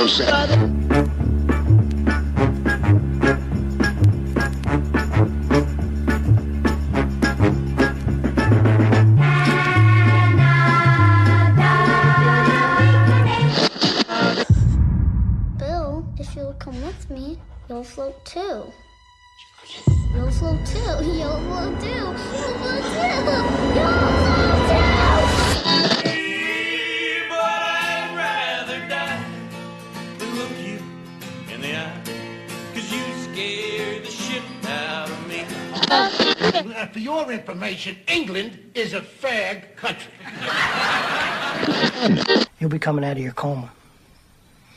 sound set. If you'll come with me, you'll float too. You'll float too. You'll float too. You'll float too. You'll float too. But I'd rather die than look you in the eye, 'cause you scared the shit out of me. For your information, England is a fag country. You'll be coming out of your coma.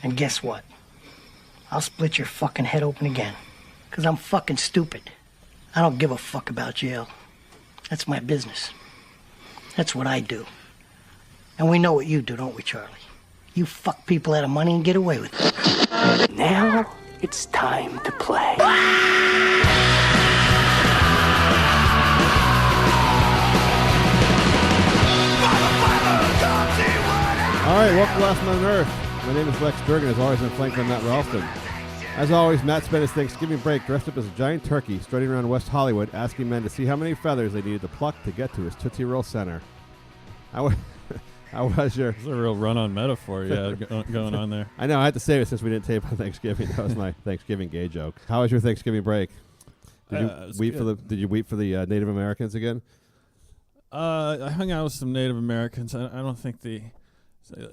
And guess what? I'll split your fucking head open again. 'Cause I'm fucking stupid. I don't give a fuck about jail. That's my business. That's what I do. And we know what you do, don't we, Charlie? You fuck people out of money and get away with it. Now, it's time to play. All right, welcome to Last Man on Earth. My name is Lex Durgan. As always, I'm flanked by Matt Ralston. As always, Matt spent his Thanksgiving break dressed up as a giant turkey, strutting around West Hollywood, asking men to see how many feathers they needed to pluck to get to his Tootsie Roll Center. How was your... There's a real run-on metaphor going on there. I know, I had to save it since we didn't tape on Thanksgiving. That was my Thanksgiving gay joke. How was your Thanksgiving break? Did you weep for the Native Americans again? I hung out with some Native Americans. I don't think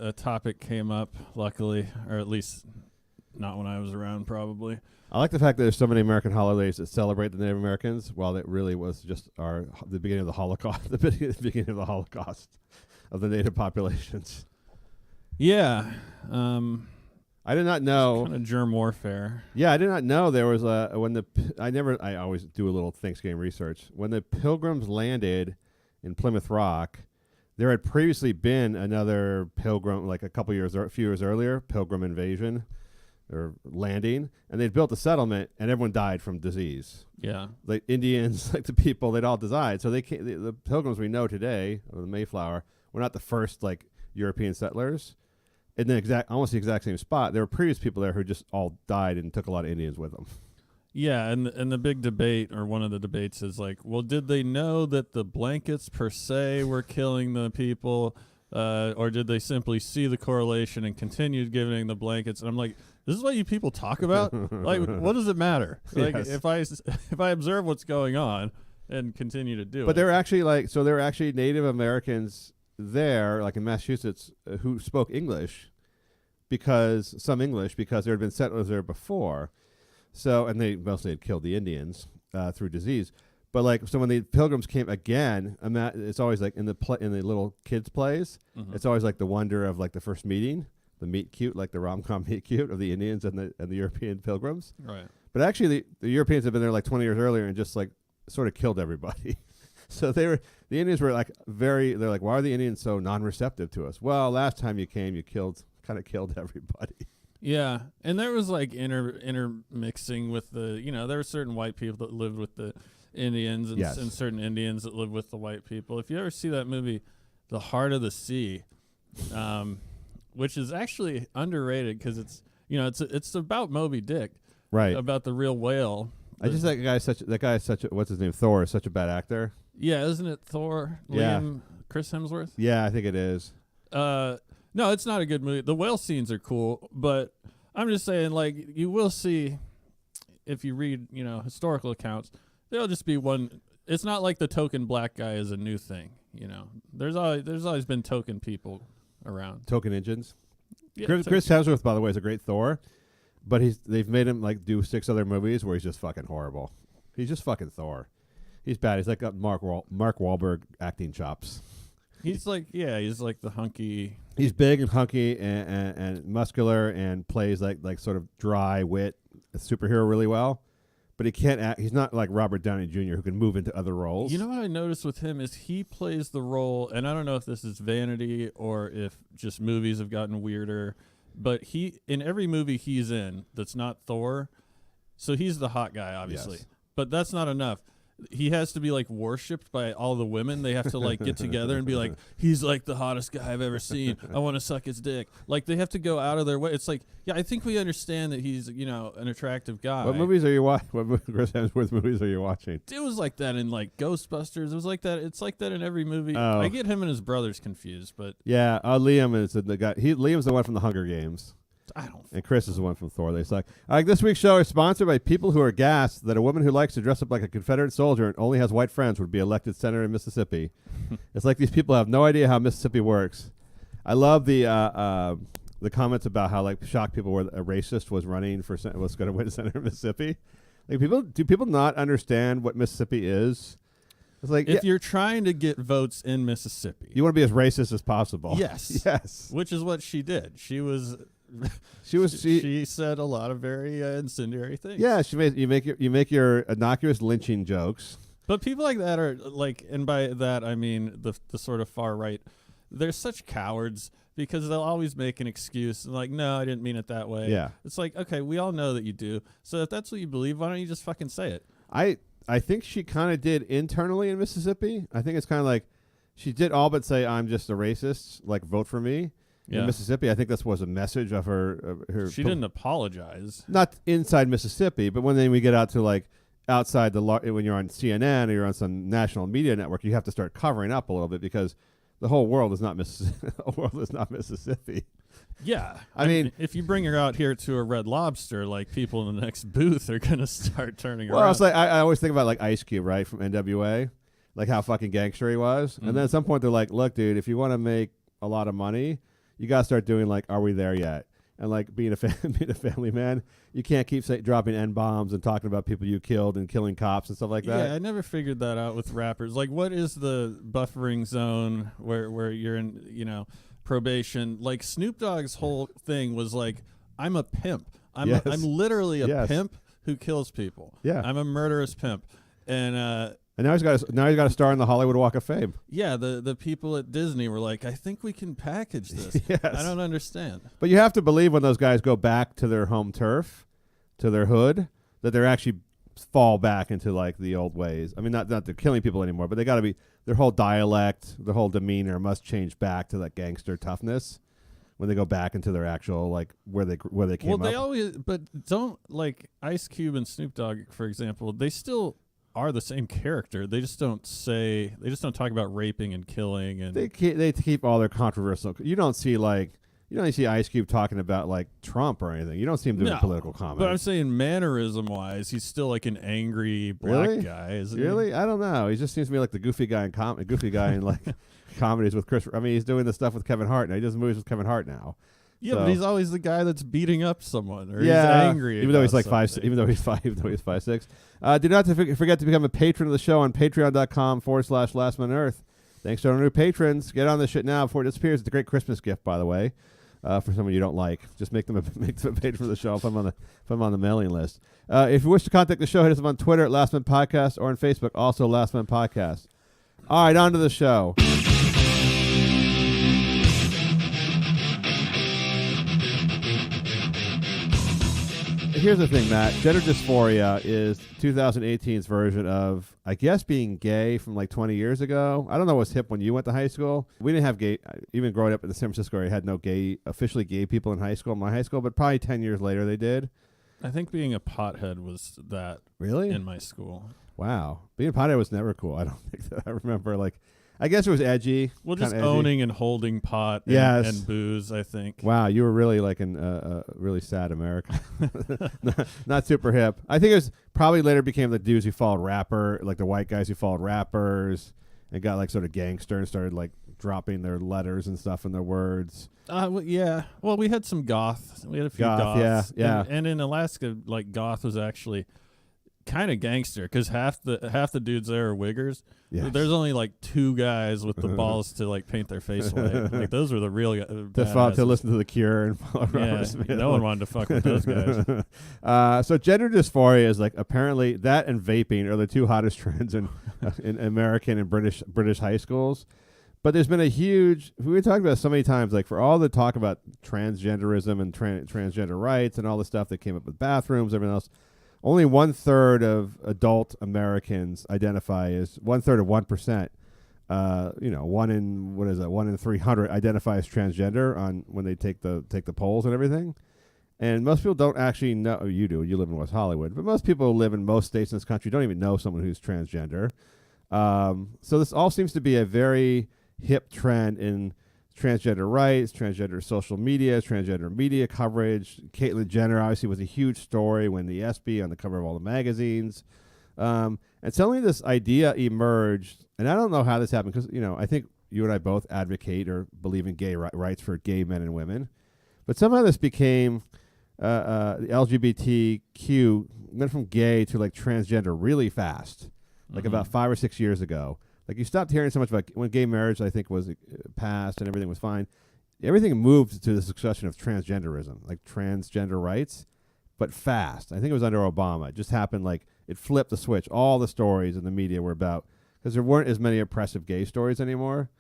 a topic came up, luckily, or at least not when I was around, probably. I like the fact that there's so many American holidays that celebrate the Native Americans, while it really was just the beginning of the Holocaust, the beginning of the Holocaust of the Native populations. Yeah. I did not know. Kind of germ warfare. Yeah, I did not know there was I always do a little Thanksgiving research. When the Pilgrims landed in Plymouth Rock, there had previously been another Pilgrim, like a few years earlier, Pilgrim invasion or landing, and they'd built a settlement, and everyone died from disease. Yeah, like Indians, like the people, they'd all died. So the Pilgrims we know today, or the Mayflower, were not the first like European settlers in almost the exact same spot. There were previous people there who just all died and took a lot of Indians with them. Yeah, and the big debate, or one of the debates, is like, well, did they know that the blankets per se were killing the people, or did they simply see the correlation and continued giving the blankets? And I'm like, this is what you people talk about? Like, what does it matter? Like, yes. if I observe what's going on and continue to do it. But there were actually Native Americans there, like in Massachusetts, who spoke English because there had been settlers there before. So, and they mostly had killed the Indians through disease. But like, so when the Pilgrims came again, it's always like in the little kids' plays, it's always like the wonder of like the first meeting, the meet cute, like the rom-com meet cute of the Indians and the European Pilgrims. Right. But actually, the Europeans had been there like 20 years earlier and just like sort of killed everybody. So the Indians were like they're like, why are the Indians so non-receptive to us? Well, last time you came, you kind of killed everybody. Yeah, and there was like intermixing with there were certain white people that lived with the Indians and, yes. and certain Indians that lived with the white people. If you ever see that movie, The Heart of the Sea, which is actually underrated because it's about Moby Dick, right? About the real whale. I just think that guy is such a, what's his name? Thor is such a bad actor. Yeah, isn't it Thor? Yeah. Chris Hemsworth? Yeah, I think it is. No, it's not a good movie. The whale scenes are cool, but I'm just saying, like, you will see, if you read, historical accounts, there'll just be one. It's not like the token black guy is a new thing, There's always been token people around. Token engines. Yeah, Chris Hemsworth, by the way, is a great Thor, but they've made him like do 6 other movies where he's just fucking horrible. He's just fucking Thor. He's bad. He's like got Mark Wahlberg acting chops. He's like the hunky. He's big and hunky and muscular and plays like sort of dry wit superhero really well, but he can't act. He's not like Robert Downey Jr. who can move into other roles. You know what I noticed with him is he plays the role, and I don't know if this is vanity or if just movies have gotten weirder, but in every movie he's in that's not Thor, so he's the hot guy obviously, yes. But that's not enough. he has to be like worshipped by all the women. They have to like get together and be like, he's like the hottest guy I've ever seen. I want to suck his dick. Like they have to go out of their way. It's like, yeah, I think we understand that he's, you know, an attractive guy. What movies are you watching? What Chris Hemsworth movies are you watching? It was like that in like Ghostbusters. It was like that. It's like that in every movie. Oh. I get him and his brothers confused, but Yeah, Liam is the guy. Liam's the one from the Hunger Games. I don't. And Chris is the one from Thor. They suck. This week's show is sponsored by people who are gassed that a woman who likes to dress up like a Confederate soldier and only has white friends would be elected senator in Mississippi. It's like these people have no idea how Mississippi works. I love the comments about how like shocked people were that a racist was running for was going to win senator in Mississippi. Like do people not understand what Mississippi is? It's like If you're trying to get votes in Mississippi, you want to be as racist as possible. yes, Yes. which is what she did. She said a lot of very incendiary things. Yeah, you make your innocuous lynching jokes. But people like that are like, and by that I mean the sort of far right. They're such cowards because they'll always make an excuse and like, no, I didn't mean it that way. Yeah. It's like, okay, we all know that you do. So if that's what you believe, why don't you just fucking say it? I think she kind of did internally in Mississippi. I think it's kind of like she did all but say, I'm just a racist, like vote for me. Yeah. In Mississippi, I think this was a message of her. She didn't apologize. Not inside Mississippi, but when then we get out to like outside when you're on CNN or you're on some national media network, you have to start covering up a little bit because the whole world is not Mississippi. Yeah. I mean, if you bring her out here to a Red Lobster, like people in the next booth are going to start turning well, around. I always think about like Ice Cube, right, from NWA, like how fucking gangster he was. And then at some point they're like, look, dude, if you want to make a lot of money, you got to start doing like, are we there yet? And like being a family man, you can't keep dropping N-bombs and talking about people you killed and killing cops and stuff like that. Yeah, I never figured that out with rappers. Like, what is the buffering zone where you're in, you know, probation? Like Snoop Dogg's whole thing was like, I'm a pimp. I'm literally a pimp who kills people. Yeah, I'm a murderous pimp, and now he's got a star in the Hollywood Walk of Fame. Yeah, the people at Disney were like, I think we can package this. Yes. I don't understand. But you have to believe when those guys go back to their home turf, to their hood, that they're actually fall back into like the old ways. I mean, not they're killing people anymore, but they got to be, their whole dialect, their whole demeanor must change back to that gangster toughness when they go back into their actual like where they came up. Well, they always, but don't, like Ice Cube and Snoop Dogg, for example, they still are the same character. They just don't talk about raping and killing, and they keep all their controversial. You don't see Ice Cube talking about like Trump or anything. You don't see him doing political comments. But I'm saying mannerism wise, he's still like an angry black guy. Isn't really? He? I don't know. He just seems to me like the goofy guy in like comedies with Chris. I mean, he's doing the stuff with Kevin Hart now. He does movies with Kevin Hart now. Yeah, so. But he's always the guy that's beating up someone, or he's angry. Even though he's like something. 5'6". Even though he's 5'6". Do not forget to become a patron of the show on patreon.com/lastmanearth. Thanks to our new patrons. Get on this shit now before it disappears. It's a great Christmas gift, by the way. For someone you don't like, just make them a patron of the show if I'm on the mailing list. If you wish to contact the show, hit us up on Twitter at Last Man Podcast or on Facebook, also Last Man Podcast. All right, on to the show. Here's the thing, Matt. Gender dysphoria is 2018's version of, I guess, being gay from like 20 years ago. I don't know what's hip when you went to high school. We didn't have gay, even growing up in the San Francisco area, had no officially gay people in high school, my high school, but probably 10 years later they did. I think being a pothead was that. Really? In my school. Wow. Being a pothead was never cool. I don't think that I remember, like, I guess it was edgy. Well, just edgy. owning and holding pot and booze, I think. Wow, you were really like a really sad American. not super hip. I think it was probably later became the dudes who followed like the white guys who followed rappers and got like sort of gangster and started like dropping their letters and stuff in their words. Yeah. Well, we had some goth. We had a few goths. Yeah. And in Alaska, like goth was actually kind of gangster because half the dudes there are wiggers. Yes. There's only like two guys with the balls to like paint their face white. Like those were the real to listen to The Cure and follow Robert Smith. No one wanted to fuck with those guys. So gender dysphoria is like apparently that and vaping are the two hottest trends in American and British high schools. But there's been a huge, we talked about it so many times, like for all the talk about transgenderism and transgender rights and all the stuff that came up with bathrooms, everything else. only 1/3 of adult Americans identify as 1/3 of 1%. One in 300 identify as transgender on when they take the polls and everything. And most people don't actually know. Oh, you do. You live in West Hollywood, but most people who live in most states in this country don't even know someone who's transgender. So this all seems to be a very hip trend in transgender rights, transgender social media, transgender media coverage. Caitlyn Jenner obviously was a huge story when the ESPY on the cover of all the magazines. And suddenly this idea emerged, and I don't know how this happened because, I think you and I both advocate or believe in gay rights for gay men and women. But somehow this became the LGBTQ went from gay to like transgender really fast, like about 5 or 6 years ago. Like you stopped hearing so much about when gay marriage, I think, was passed and everything was fine. Everything moved to the succession of transgenderism, like transgender rights, but fast. I think it was under Obama. It just happened like it flipped the switch. All the stories in the media were about, because there weren't as many oppressive gay stories anymore.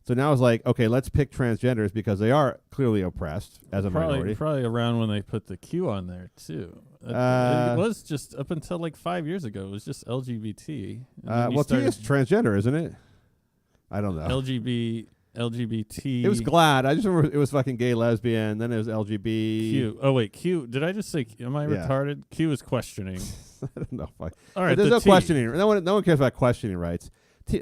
So now it's like, okay, let's pick transgenders because they are clearly oppressed as a minority. Probably around when they put the Q on there too. It was just up until like 5 years ago. It was just LGBT. Well, T is transgender, isn't it? I don't know. LGBT. It was GLAD. I just remember it was fucking gay, lesbian. Then it was LGBT. Q. Oh wait, Q. Did I just say? Am I retarded? Q is questioning. I don't know. All right, there's no questioning. No one cares about questioning rights.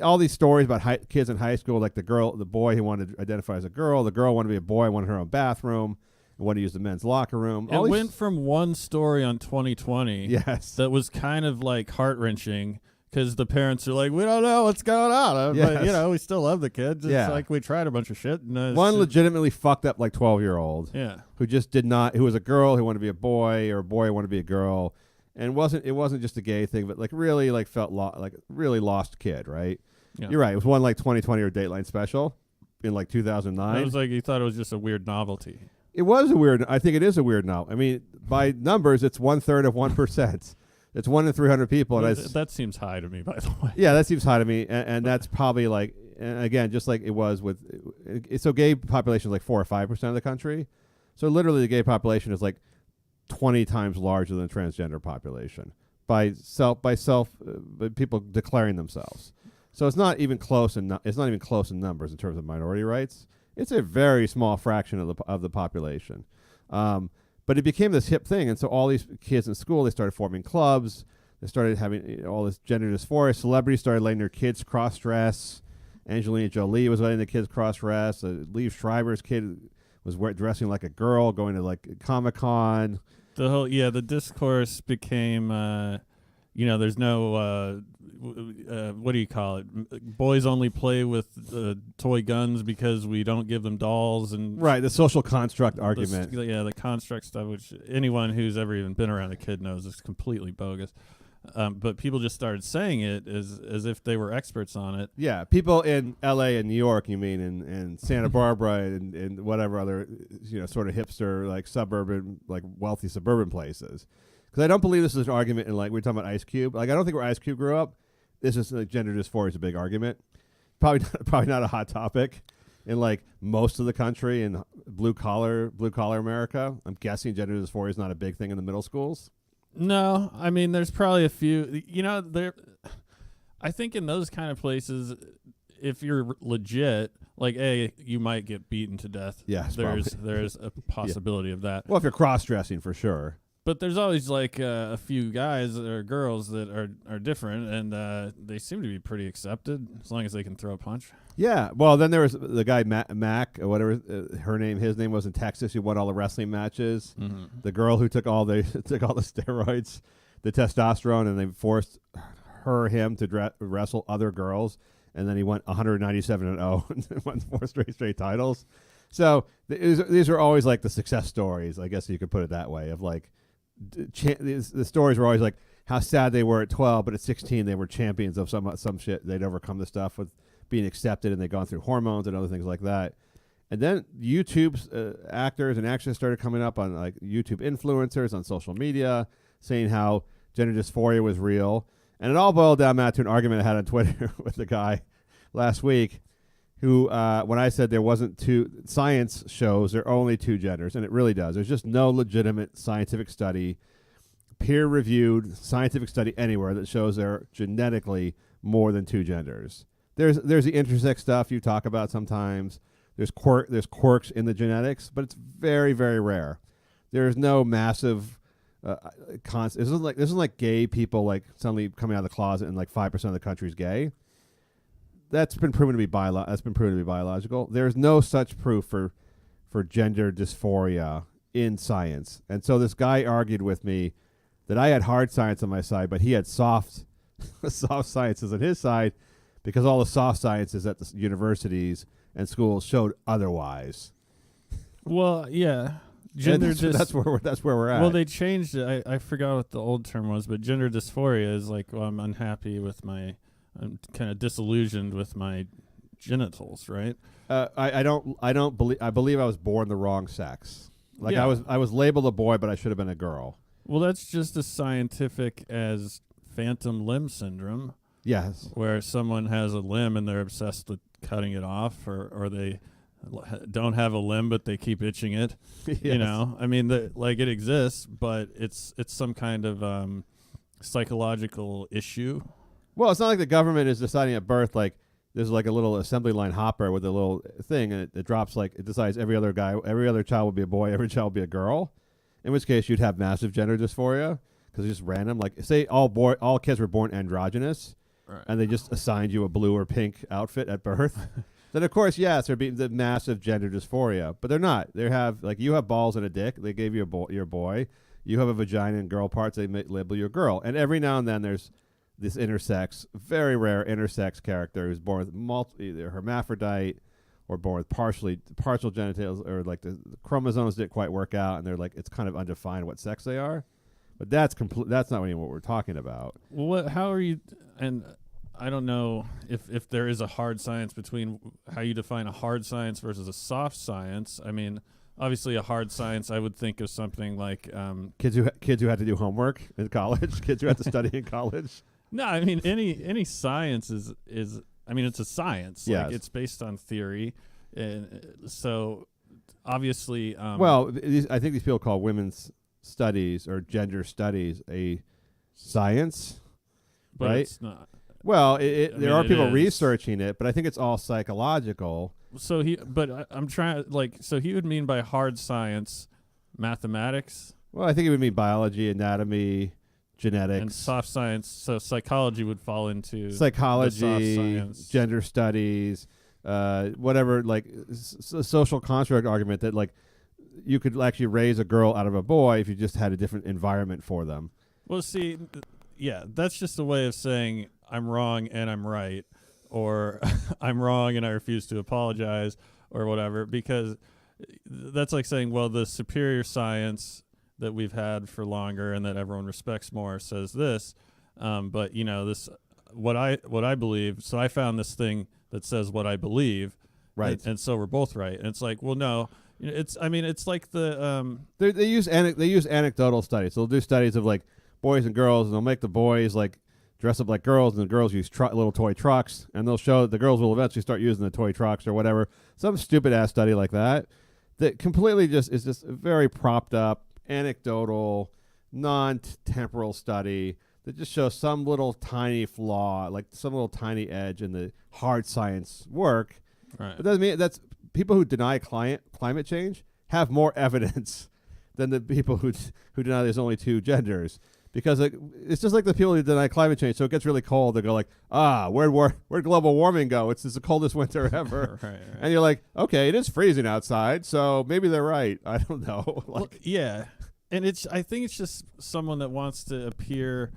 All these stories about kids in high school, like the boy who wanted to identify as a girl, the girl wanted to be a boy, wanted her own bathroom, and wanted to use the men's locker room. It went from one story on 2020 that was kind of like heart-wrenching because the parents are like, we don't know what's going on. But, we still love the kids. It's like we tried a bunch of shit. And one legitimately fucked up like 12-year-old who just who was a girl who wanted to be a boy or a boy who wanted to be a girl. And it wasn't just a gay thing, but like really like felt like really lost kid, right? Yeah. You're right. It was one like 2020 or Dateline special in like 2009. It was like you thought it was just a weird novelty. It was a weird. I think it is a weird novel. I mean, by numbers, it's 1/3 of 1%. It's 1 in 300 people. Well, that seems high to me, by the way. Yeah, that seems high to me, and that's probably like, and again, just like it was with, so gay population is like 4 or 5% of the country. So literally, the gay population is like 20 times larger than the transgender population by people declaring themselves. So it's not even close in numbers in terms of minority rights. It's a very small fraction of the population. But it became this hip thing, and so all these kids in school, they started forming clubs. They started having all this gender dysphoria. Celebrities started letting their kids cross-dress. Angelina Jolie was letting the kids cross-dress. Liev Schreiber's kid was dressing like a girl, going to like Comic-Con. The discourse became, there's no, what do you call it? Boys only play with toy guns because we don't give them dolls. And right, the social construct argument. The construct stuff, which anyone who's ever even been around a kid knows is completely bogus. But people just started saying it as if they were experts on it. Yeah, people in L.A. and New York, you mean, and Santa Barbara and whatever other, sort of hipster, like suburban, like wealthy suburban places. Because I don't believe this is an argument in, like, we're talking about Ice Cube. Like, I don't think where Ice Cube grew up, this is, like, gender dysphoria is a big argument. Probably not a hot topic in, like, most of the country in blue collar America. I'm guessing gender dysphoria is not a big thing in the middle schools. No, I mean, there's probably a few, I think in those kind of places, if you're legit, like, you might get beaten to death. Yes, there's a possibility of that. Well, if you're cross-dressing, for sure. But there's always like a few guys or girls that are different, and they seem to be pretty accepted as long as they can throw a punch. Yeah, well, then there was the guy Mac, or whatever his name was in Texas, who won all the wrestling matches. Mm-hmm. The girl who took all the steroids, the testosterone, and they forced him to wrestle other girls, and then he went 197-0 and won 4 straight titles. So these are always like the success stories, I guess you could put it that way, of like the stories were always like how sad they were at 12, but at 16 they were champions of some shit. They'd overcome the stuff with being accepted, and they'd gone through hormones and other things like that. And then YouTube's actors and actresses started coming up on like YouTube influencers on social media saying how gender dysphoria was real. And it all boiled down, Matt, to an argument I had on Twitter with the guy last week who, when I said there wasn't science shows there are only 2 genders, and it really does. There's just no legitimate scientific study peer-reviewed scientific study anywhere that shows there are genetically more than two genders. There's the intersex stuff you talk about sometimes. There's quirks in the genetics, but it's very, very rare. There's no massive this isn't like gay people like suddenly coming out of the closet and like 5% of the country is gay. That's been proven to be biological. There's no such proof for gender dysphoria in science. And so this guy argued with me that I had hard science on my side, but he had soft sciences on his side because all the soft sciences at the universities and schools showed otherwise. Well, yeah. Gender that's where we're at. Well, they changed it. I forgot what the old term was, but gender dysphoria is like, well, I'm unhappy with I'm kind of disillusioned with my genitals, right? I believe I was born the wrong sex. Like Yeah. I was labeled a boy, but I should have been a girl. Well, that's just as scientific as phantom limb syndrome, Yes. where someone has a limb and they're obsessed with cutting it off, or they don't have a limb but they keep itching it. Yes. You know, I mean, it exists, but it's some kind of psychological issue. Well, it's not like the government is deciding at birth, like, there's like a little assembly line hopper with a little thing, and it drops, like, it decides every other child will be a boy, every child will be a girl, in which case you'd have massive gender dysphoria, because it's just random. Like, say all kids were born androgynous, Right. and they just assigned you a blue or pink outfit at birth, then of course, yes, there'd be the massive gender dysphoria, but they're not. They have, like, you have balls and a dick, they gave you your boy, you have a vagina and girl parts, they label you a girl, and every now and then there's this very rare intersex character who's born with either hermaphrodite or born with partial genitals, or like the chromosomes didn't quite work out, and they're like, it's kind of undefined what sex they are. But that's not even what we're talking about. Well, how are you? And I don't know if there is a hard science between how you define a hard science versus a soft science. I mean, obviously, a hard science, I would think of something like Kids who had to do homework in college, kids who had to study in college. No, I mean any science is I mean, it's a science. Yes. Like, it's based on theory, and so obviously. Well, I think these people call women's studies or gender studies a science, but right? it's not. Well, there are people is. researching it, but I think it's all psychological. So I'm trying, like, so he would mean by hard science, mathematics. Well, I think it would mean biology, anatomy, genetics, And soft science, so psychology would fall into psychology, the soft science. gender studies, whatever, like social construct argument that, like, you could actually raise a girl out of a boy if you just had a different environment for them. Well, see, yeah, that's just a way of saying I'm wrong and I'm right, or I'm wrong and I refuse to apologize, or whatever, because that's like saying, well, the superior science that we've had for longer and that everyone respects more says this, but you know, this what I believe, so I found this thing that says what I believe, Right. and so we're both right. And it's like, well, no, it's like the They use anecdotal studies. So they'll do studies of, like, boys and girls, and they'll make the boys, like, dress up like girls, and the girls use little toy trucks, and they'll show that the girls will eventually start using the toy trucks or whatever. Some stupid ass study like that completely is just a very propped up, anecdotal, non-temporal study that just shows some little tiny flaw, like some little tiny edge in the hard science work. right. But doesn't mean that's people who deny climate change have more evidence than the people who deny there's only two genders. Because it's just like the people who deny climate change. So it gets really cold. They go like, where'd global warming go? It's the coldest winter ever. Right. And you're like, okay, it is freezing outside, so maybe they're right. I don't know. Well, yeah, and I think it's just someone that wants to appear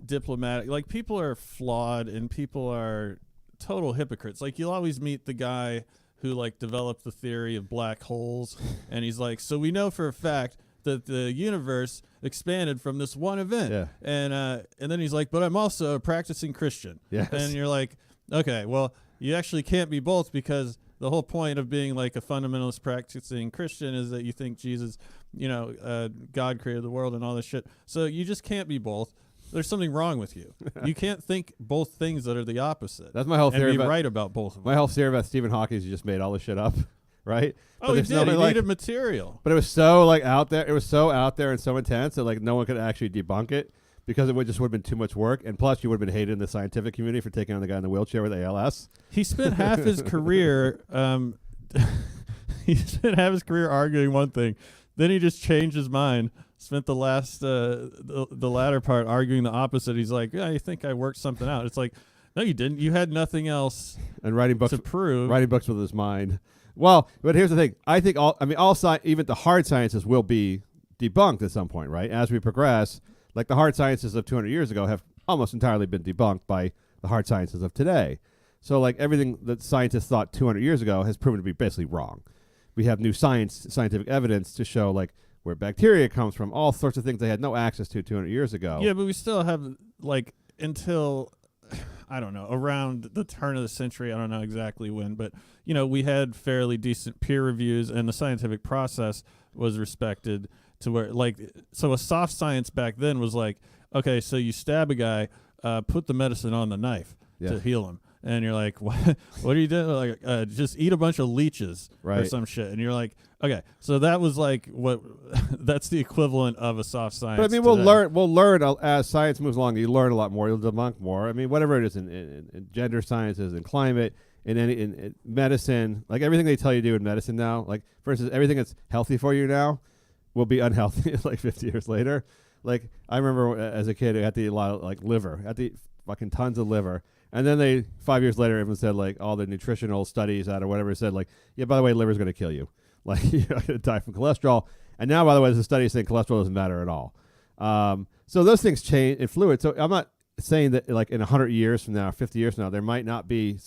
diplomatic. Like, people are flawed and people are total hypocrites. Like, you'll always meet the guy who, like, developed the theory of black holes, and he's like, so we know for a fact that the universe expanded from this one event. Yeah. And then he's like, but I'm also a practicing Christian. Yes. And you're like, okay, well, you actually can't be both, because the whole point of being like a fundamentalist practicing Christian is that you think Jesus, God created the world and all this shit. So you just can't be both. There's something wrong with you. You can't think both things that are the opposite. That's my whole theory and be about, right about both of them. my whole theory about Stephen Hawking is he just made all this shit up. right? Oh, But he there's did. He no, like, needed material. but it was so like out there. It was so out there and so intense that like no one could actually debunk it because it would have been too much work. And plus, you would have been hated in the scientific community for taking on the guy in the wheelchair with ALS. He spent half his career. He spent half his career arguing one thing. Then he just changed his mind. Spent the last the latter part arguing the opposite. He's like, yeah, I think I worked something out. It's like, no, you didn't. You had nothing else And writing books to prove. writing books with his mind. Well, but here's the thing. I think even the hard sciences will be debunked at some point, right? As we progress, like the hard sciences of 200 years ago have almost entirely been debunked by the hard sciences of today. So like everything that scientists thought 200 years ago has proven to be basically wrong. We have new scientific evidence to show like where bacteria comes from, all sorts of things they had no access to 200 years ago. Yeah, but we still have like until I don't know, around the turn of the century, I don't know exactly when, but you know, we had fairly decent peer reviews and the scientific process was respected to where like so a soft science back then was like, okay, so you stab a guy, put the medicine on the knife to heal him. And you're like, what are you doing? Like, just eat a bunch of leeches or some shit. And you're like, okay, so that was like what that's the equivalent of a soft science. But I mean, we'll learn as science moves along. You learn a lot more. You'll debunk more. I mean, whatever it is in gender sciences, in climate, in medicine, like everything they tell you to do in medicine now. Like for instance, everything that's healthy for you now will be unhealthy like 50 years later. Like I remember as a kid, I had to eat a lot of like liver. I had to eat fucking tons of liver. And then 5 years later, everyone said like all the nutritional studies out or whatever said like, yeah, by the way, liver's going to kill you. Like you're going to die from cholesterol. And now, by the way, there's a study saying cholesterol doesn't matter at all. So those things change in fluid. So I'm not saying that like in 100 years from now, 50 years from now, there might not be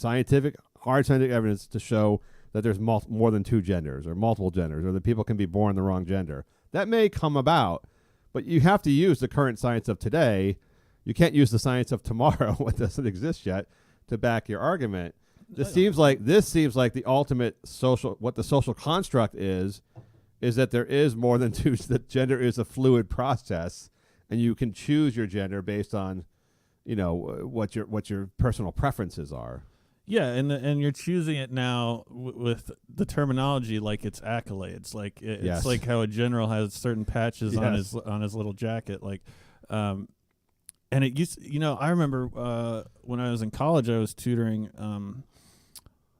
hard scientific evidence to show that there's more than two genders or multiple genders or that people can be born the wrong gender. That may come about, but you have to use the current science of today. You can't use the science of tomorrow, what doesn't exist yet, to back your argument. This seems like the ultimate what the social construct is that there is more than two. That gender is a fluid process, and you can choose your gender based on, you know, what your personal preferences are. Yeah, and you're choosing it now with the terminology like it's accolades, like it's like how a general has certain patches on his little jacket, like. And it used, you know, I remember when I was in college, I was tutoring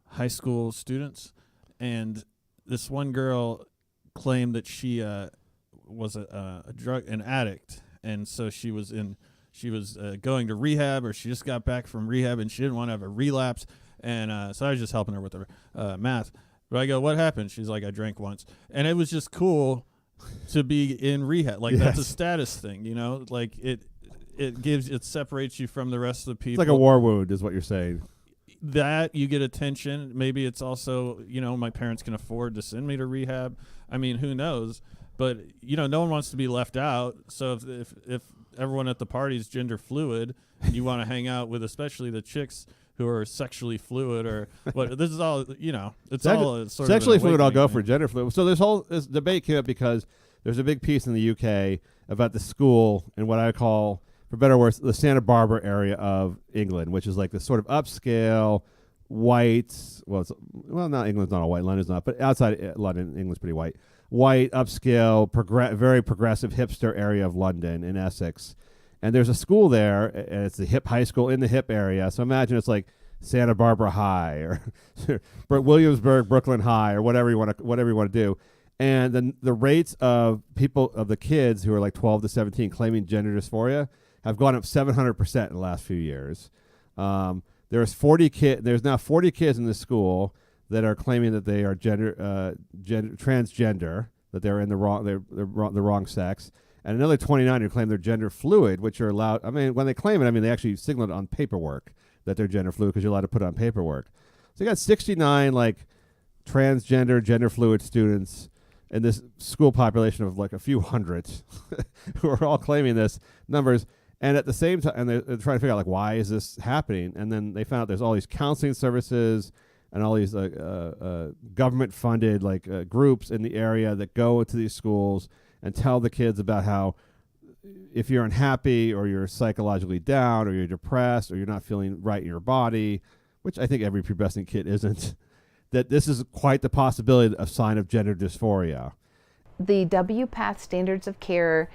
high school students, and this one girl claimed that she was an addict, and so she was going to rehab, or she just got back from rehab, and she didn't want to have a relapse, and so I was just helping her with her math. But I go, what happened? She's like, I drank once, and it was just cool to be in rehab, like that's a status thing, you know, like it separates you from the rest of the people. It's like a war wound is what you're saying. That you get attention. Maybe it's also, you know, my parents can afford to send me to rehab. I mean, who knows? But, you know, no one wants to be left out. So if everyone at the party is gender fluid, and you want to hang out with especially the chicks who are sexually fluid or what, this is all, you know, it's all sort sexually of fluid. I'll go thing. for gender fluid. So this debate came up because there's a big piece in the UK about the school and what I call, for better or worse, the Santa Barbara area of England, which is like this sort of upscale, white, not England's not all white, London's not, but outside London, England's pretty white, upscale, very progressive hipster area of London in Essex. And there's a school there, and it's the hip high school in the hip area. So imagine it's like Santa Barbara High or Williamsburg, Brooklyn High, or whatever you want to do. And then the rates of the kids who are like 12 to 17 claiming gender dysphoria have gone up 700% in the last few years. There's now 40 kids in this school that are claiming that they are transgender, that they're in the wrong sex, and another 29 who claim they're gender fluid, which are allowed. I mean, when they claim it, I mean they actually signal it on paperwork that they're gender fluid because you're allowed to put it on paperwork. So you got 69 like transgender, gender fluid students in this school population of like a few hundred who are all claiming this numbers. And at the same time, and they're trying to figure out, like, why is this happening? And then they found out there's all these counseling services and all these government-funded, like, groups in the area that go into these schools and tell the kids about how if you're unhappy or you're psychologically down or you're depressed or you're not feeling right in your body, which I think every pubescent kid isn't, that this is quite the possibility of sign of gender dysphoria. The WPATH standards of care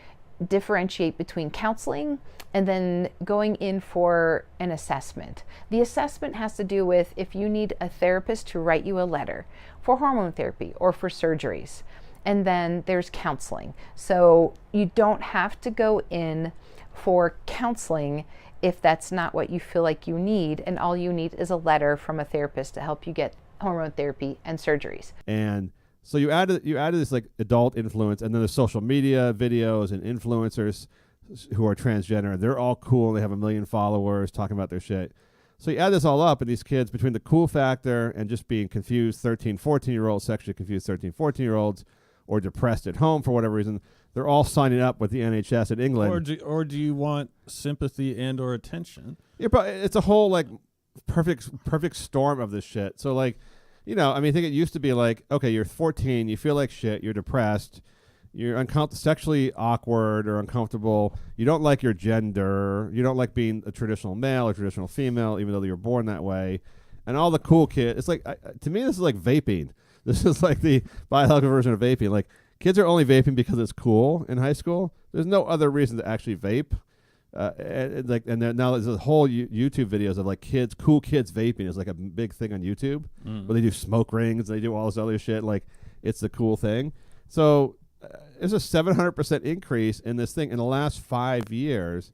differentiate between counseling and then going in for an assessment. The assessment has to do with if you need a therapist to write you a letter for hormone therapy or for surgeries. And then there's counseling. So you don't have to go in for counseling if that's not what you feel like you need, and all you need is a letter from a therapist to help you get hormone therapy and surgeries. And so you added this like adult influence, and then the social media videos and influencers who are transgender. They're all cool, and they have 1 million followers talking about their shit. So you add this all up, and these kids, between the cool factor and just being confused 13, 14-year-olds, sexually confused 13, 14-year-olds, or depressed at home for whatever reason, they're all signing up with the NHS in England. Or do you want sympathy and or attention? It's a whole like perfect storm of this shit. So like, you know, I mean, I think it used to be like, okay, you're 14, you feel like shit, you're depressed, you're sexually awkward or uncomfortable, you don't like your gender, you don't like being a traditional male or traditional female, even though you were born that way. And all the cool kids, it's like, to me, this is like vaping. This is like the biological version of vaping. Like, kids are only vaping because it's cool in high school. There's no other reason to actually vape. Now there's a whole YouTube videos of like cool kids vaping is like a big thing on YouTube, where they do smoke rings, they do all this other shit. Like, it's the cool thing. So there's a 700% increase in this thing in the last 5 years.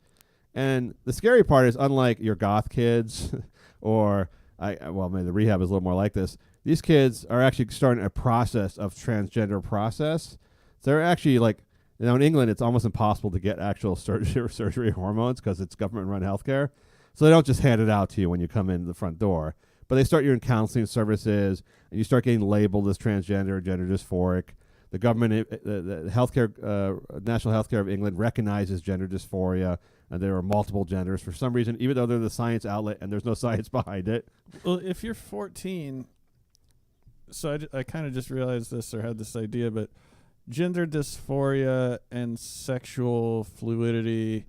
And the scary part is, unlike your goth kids, or maybe the rehab is a little more like this. These kids are actually starting a process of transgender process. So they're actually like, you know, in England, it's almost impossible to get actual surgery hormones because it's government-run healthcare. So they don't just hand it out to you when you come in the front door. But they start you in counseling services, and you start getting labeled as transgender, gender dysphoric. The government, the healthcare, National Healthcare of England recognizes gender dysphoria, and there are multiple genders for some reason, even though they're the science outlet and there's no science behind it. Well, if you're 14, so I kind of just realized this or had this idea, but gender dysphoria and sexual fluidity,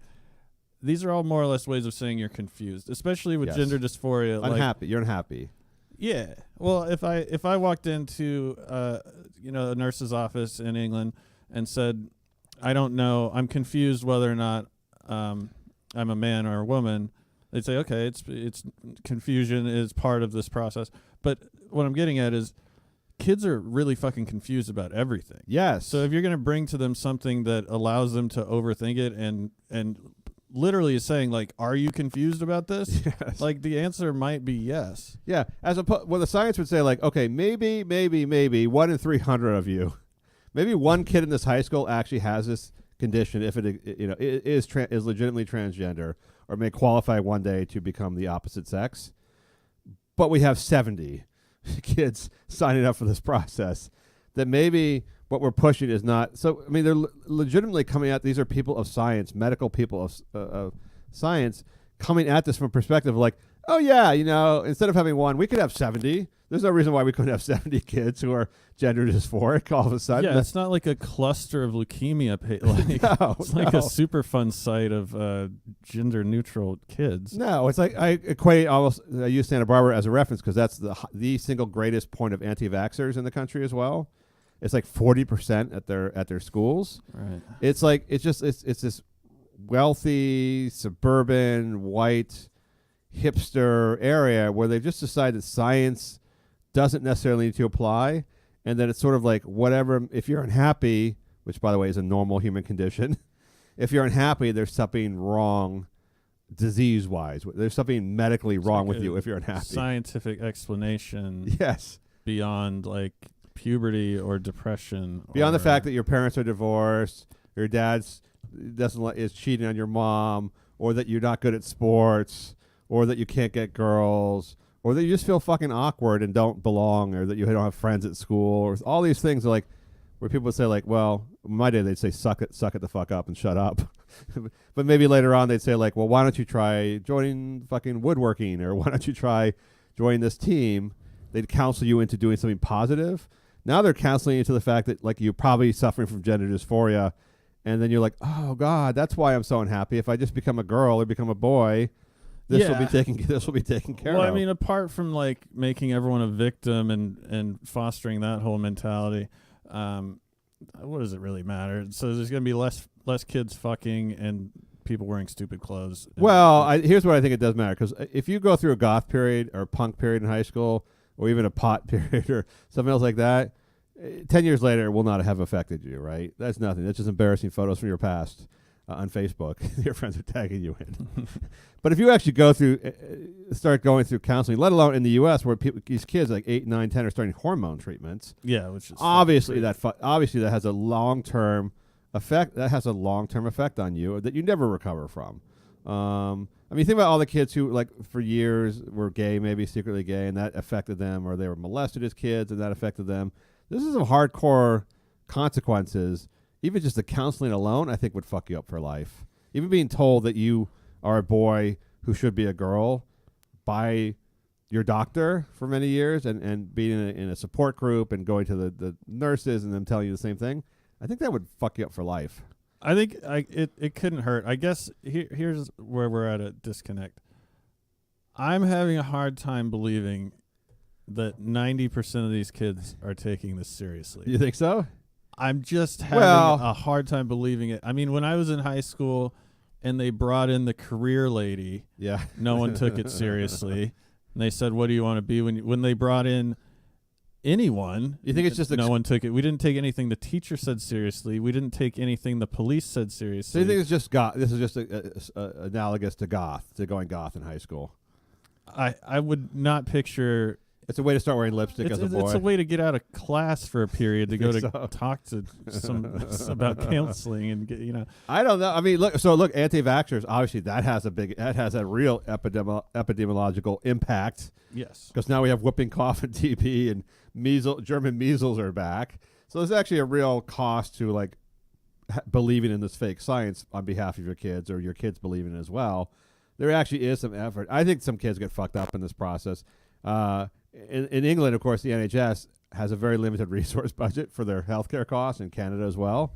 these are all more or less ways of saying you're confused, especially with gender dysphoria. Unhappy. You're unhappy. Yeah. Well, if I walked into a nurse's office in England and said, I don't know, I'm confused whether or not I'm a man or a woman, they'd say, okay, it's confusion is part of this process. But what I'm getting at is, kids are really fucking confused about everything. Yes. So if you're going to bring to them something that allows them to overthink it and literally is saying, like, are you confused about this? Yes. Like, the answer might be yes. Yeah. Well, the science would say, like, okay, maybe 1 in 300 of you, maybe one kid in this high school actually has this condition if it is legitimately transgender or may qualify one day to become the opposite sex. But we have 70 kids signing up for this process, that maybe what we're pushing is not. So, I mean, they're legitimately coming at, these are people of science, medical people of science, coming at this from a perspective of like, oh yeah, instead of having one, we could have 70. There's no reason why we couldn't have 70 kids who are gender dysphoric all of a sudden. Yeah, it's not like a cluster of leukemia. It's like a super fun site of gender neutral kids. No, it's like I use Santa Barbara as a reference because that's the single greatest point of anti-vaxxers in the country as well. It's like 40% at their schools. Right. It's like it's this wealthy suburban white hipster area where they've just decided science doesn't necessarily need to apply, and then it's sort of like whatever. If you're unhappy, which by the way is a normal human condition, if you're unhappy, there's something wrong disease-wise. There's something medically wrong with you if you're unhappy. Scientific explanation. Yes. Beyond like puberty or depression. Beyond the fact that your parents are divorced, your dad's is cheating on your mom, or that you're not good at sports, or that you can't get girls, or that you just feel fucking awkward and don't belong, or that you don't have friends at school, or all these things are like where people would say like, well, in my day they'd say suck it the fuck up and shut up. But maybe later on they'd say like, well, why don't you try joining fucking woodworking, or why don't you try joining this team? They'd counsel you into doing something positive. Now they're counseling you to the fact that like you're probably suffering from gender dysphoria, and then you're like, oh God, that's why I'm so unhappy. If I just become a girl or become a boy, This will be taken care well, of. I mean, apart from like making everyone a victim and fostering that whole mentality, what does it really matter? So there's going to be less kids fucking and people wearing stupid clothes. Well, here's what I think it does matter, because if you go through a goth period or a punk period in high school, or even a pot period or something else like that, 10 years later it will not have affected you, right? That's nothing. That's just embarrassing photos from your past on Facebook. Your friends are tagging you in. But if you actually start going through counseling, let alone in the U.S. where these kids like 8, 9, 10 are starting hormone treatments, which is obviously that has a long-term effect. That has a long-term effect on you that you never recover from. I mean, think about all the kids who, like, for years were gay, maybe secretly gay, and that affected them, or they were molested as kids, and that affected them. This is some hardcore consequences. Even just the counseling alone, I think, would fuck you up for life. Even being told that you are a boy who should be a girl by your doctor for many years, and being in a support group and going to the nurses and them telling you the same thing, I think that would fuck you up for life. I think it couldn't hurt. I guess here's where we're at a disconnect. I'm having a hard time believing that 90% of these kids are taking this seriously. You think so? I'm just having a hard time believing it. I mean, when I was in high school and they brought in the career lady, no one took it seriously. And they said, "What do you want to be?" When they brought in anyone, you think it's just no one took it. We didn't take anything the teacher said seriously. We didn't take anything the police said seriously. So you think it's just goth? This is just analogous to going goth in high school. I would not picture. It's a way to start wearing lipstick as a boy. It's a way to get out of class for a period to go to talk to some about counseling and get, I don't know. I mean, look, anti-vaxxers, obviously that has a real epidemiological impact. Yes. Because now we have whooping cough and TB and German measles are back. So there's actually a real cost to like believing in this fake science on behalf of your kids, or your kids believing it as well. There actually is some effort. I think some kids get fucked up in this process. In England, of course, the NHS has a very limited resource budget for their healthcare costs, in Canada as well.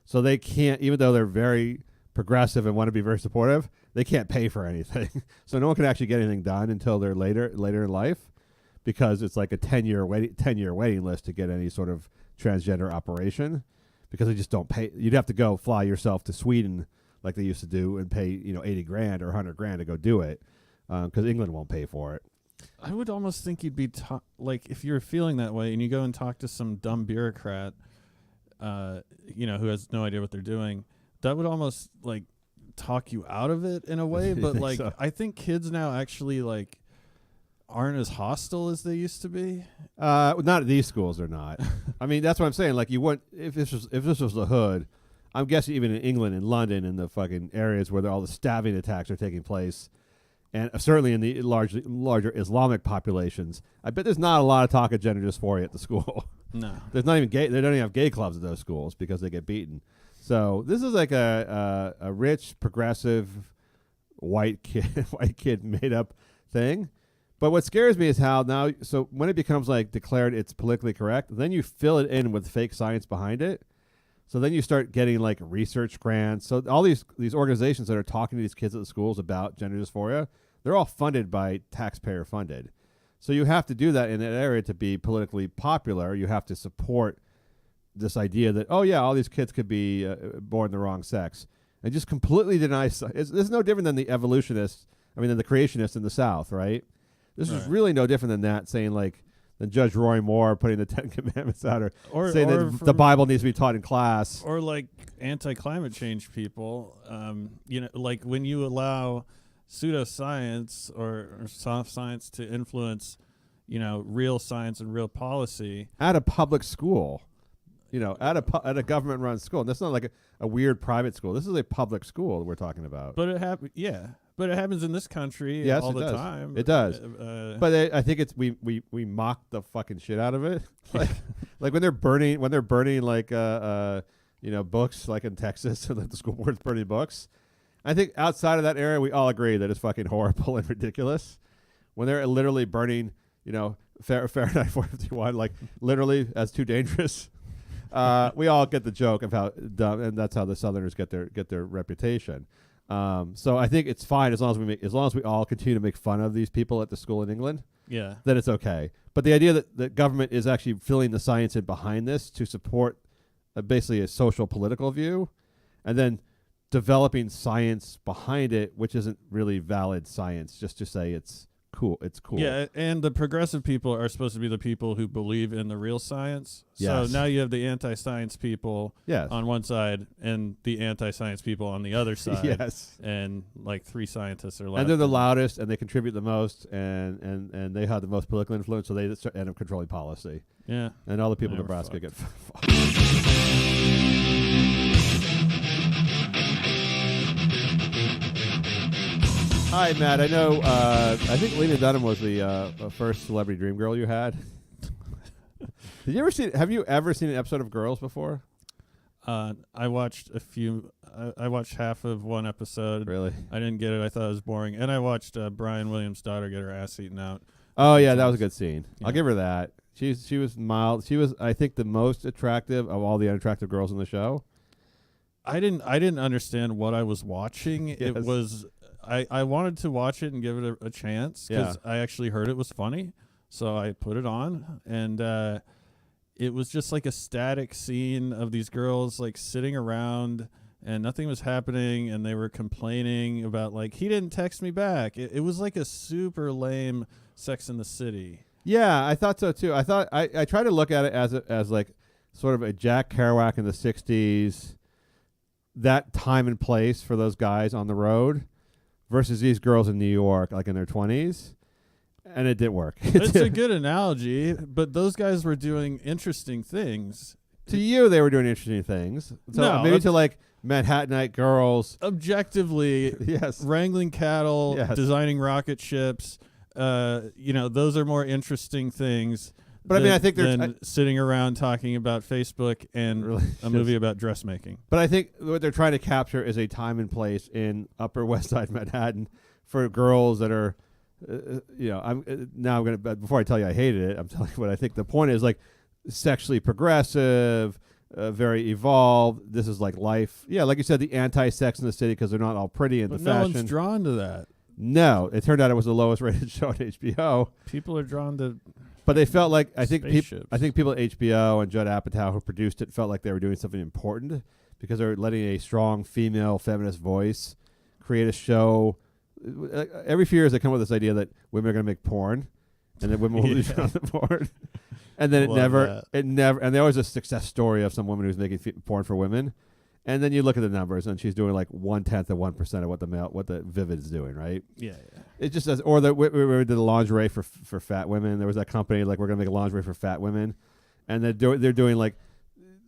So they can't, even though they're very progressive and want to be very supportive, they can't pay for anything. So no one can actually get anything done until they're later in life, because it's like a 10-year waiting list to get any sort of transgender operation, because they just don't pay. You'd have to go fly yourself to Sweden like they used to do and pay $80,000 or $100,000 to go do it, because England won't pay for it. I would almost think you'd be like, if you're feeling that way and you go and talk to some dumb bureaucrat, who has no idea what they're doing, that would almost like talk you out of it in a way. But like, so? I think kids now actually like aren't as hostile as they used to be. Not at these schools, they're not. I mean, that's what I'm saying. Like, you wouldn't, if this was the hood, I'm guessing even in England and London and the fucking areas where all the stabbing attacks are taking place, and certainly in the larger Islamic populations, I bet there's not a lot of talk of gender dysphoria at the school. No. There's not even gay. They don't even have gay clubs at those schools because they get beaten. So this is like a rich, progressive, white kid made up thing. But what scares me is how now, so when it becomes like declared it's politically correct, then you fill it in with fake science behind it. So then you start getting like research grants. So all these organizations that are talking to these kids at the schools about gender dysphoria, they're all funded by taxpayer funded. So you have to do that in that area to be politically popular. You have to support this idea that, oh yeah, all these kids could be born the wrong sex, and just completely deny. This is no different than the evolutionists. Than the creationists in the South, right? This is really no different than that, saying like, than Judge Roy Moore putting the Ten Commandments out, or saying that the Bible needs to be taught in class. Or like anti-climate change people, like when you allow pseudoscience or soft science to influence, real science and real policy. At a public school, at a government-run school. And that's not like a weird private school. This is a public school that we're talking about. But it But it happens in this country all the time. It does. But I think it's we mock the fucking shit out of it. like when they're burning like books like in Texas, so that the school board's burning books. I think outside of that area, we all agree that it's fucking horrible and ridiculous. When they're literally burning, Fahrenheit 451, like literally as too dangerous. We all get the joke of how dumb, and that's how the Southerners get their reputation. So I think it's fine as long as we all continue to make fun of these people at the school in England. Yeah. Then it's okay. But the idea that the government is actually filling the science in behind this to support basically a social political view, and then developing science behind it, which isn't really valid science, just to say it's cool. Yeah, and the progressive people are supposed to be the people who believe in the real science. Yes. So now you have the anti-science people Yes. on one side and the anti-science people on the other side. Yes. And like 3 scientists are left. And they're the loudest, and they contribute the most, and they have the most political influence, so they end up controlling policy. Yeah. And all the people in They were Nebraska get fucked. Hi, Matt. I know. I think Lena Dunham was the first celebrity dream girl you had. Did you ever see? Have you ever seen an episode of Girls before? I watched a few. I watched half of one episode. Really? I didn't get it. I thought it was boring. And I watched Brian Williams' daughter get her ass eaten out. Oh yeah, that was a good scene. Yeah. I'll give her that. She was mild. She was, I think, the most attractive of all the unattractive girls in the show. I didn't understand what I was watching. Yes. It was I wanted to watch it and give it a chance because I actually heard it was funny. So I put it on, and it was just like a static scene of these girls like sitting around and nothing was happening, and they were complaining about like, he didn't text me back. It was like a super lame Sex in the City. Yeah, I thought so too. I thought I tried to look at it as like sort of a Jack Kerouac in the '60s, that time and place for those guys on the road, versus these girls in New York, like in their 20s, and it didn't work. It's a good analogy, but those guys were doing interesting things. To you, they were doing interesting things. So No, maybe to like Manhattanite girls. Objectively, Yes. wrangling cattle, Yes. designing rocket ships, those are more interesting things. But I mean, I think they're than sitting around talking about Facebook and a movie about dressmaking. But I think what they're trying to capture is a time and place in Upper West Side Manhattan for girls that are, I'm gonna. But before I tell you I hated it, I'm telling you what I think. The point is like sexually progressive, very evolved. This is like life. Yeah, like you said, the anti-Sex in the City because they're not all pretty in But the no fashion. one's drawn to that. No, it turned out it was the lowest rated show on HBO. People are drawn to. But they felt like I think Spaceships. people at HBO and Judd Apatow who produced it felt like they were doing something important because they were letting a strong female feminist voice create a show. Every few years they come up with this idea that women are going to make porn, and then women will lose on the porn, and then Love it never, and there was a success story of some woman who's making porn for women, and then you look at the numbers and she's doing like 1/10 of 1% of what the Vivid is doing, right? Yeah. It just says, or we did the lingerie for fat women. There was that company like we're gonna make a lingerie for fat women, and they're doing like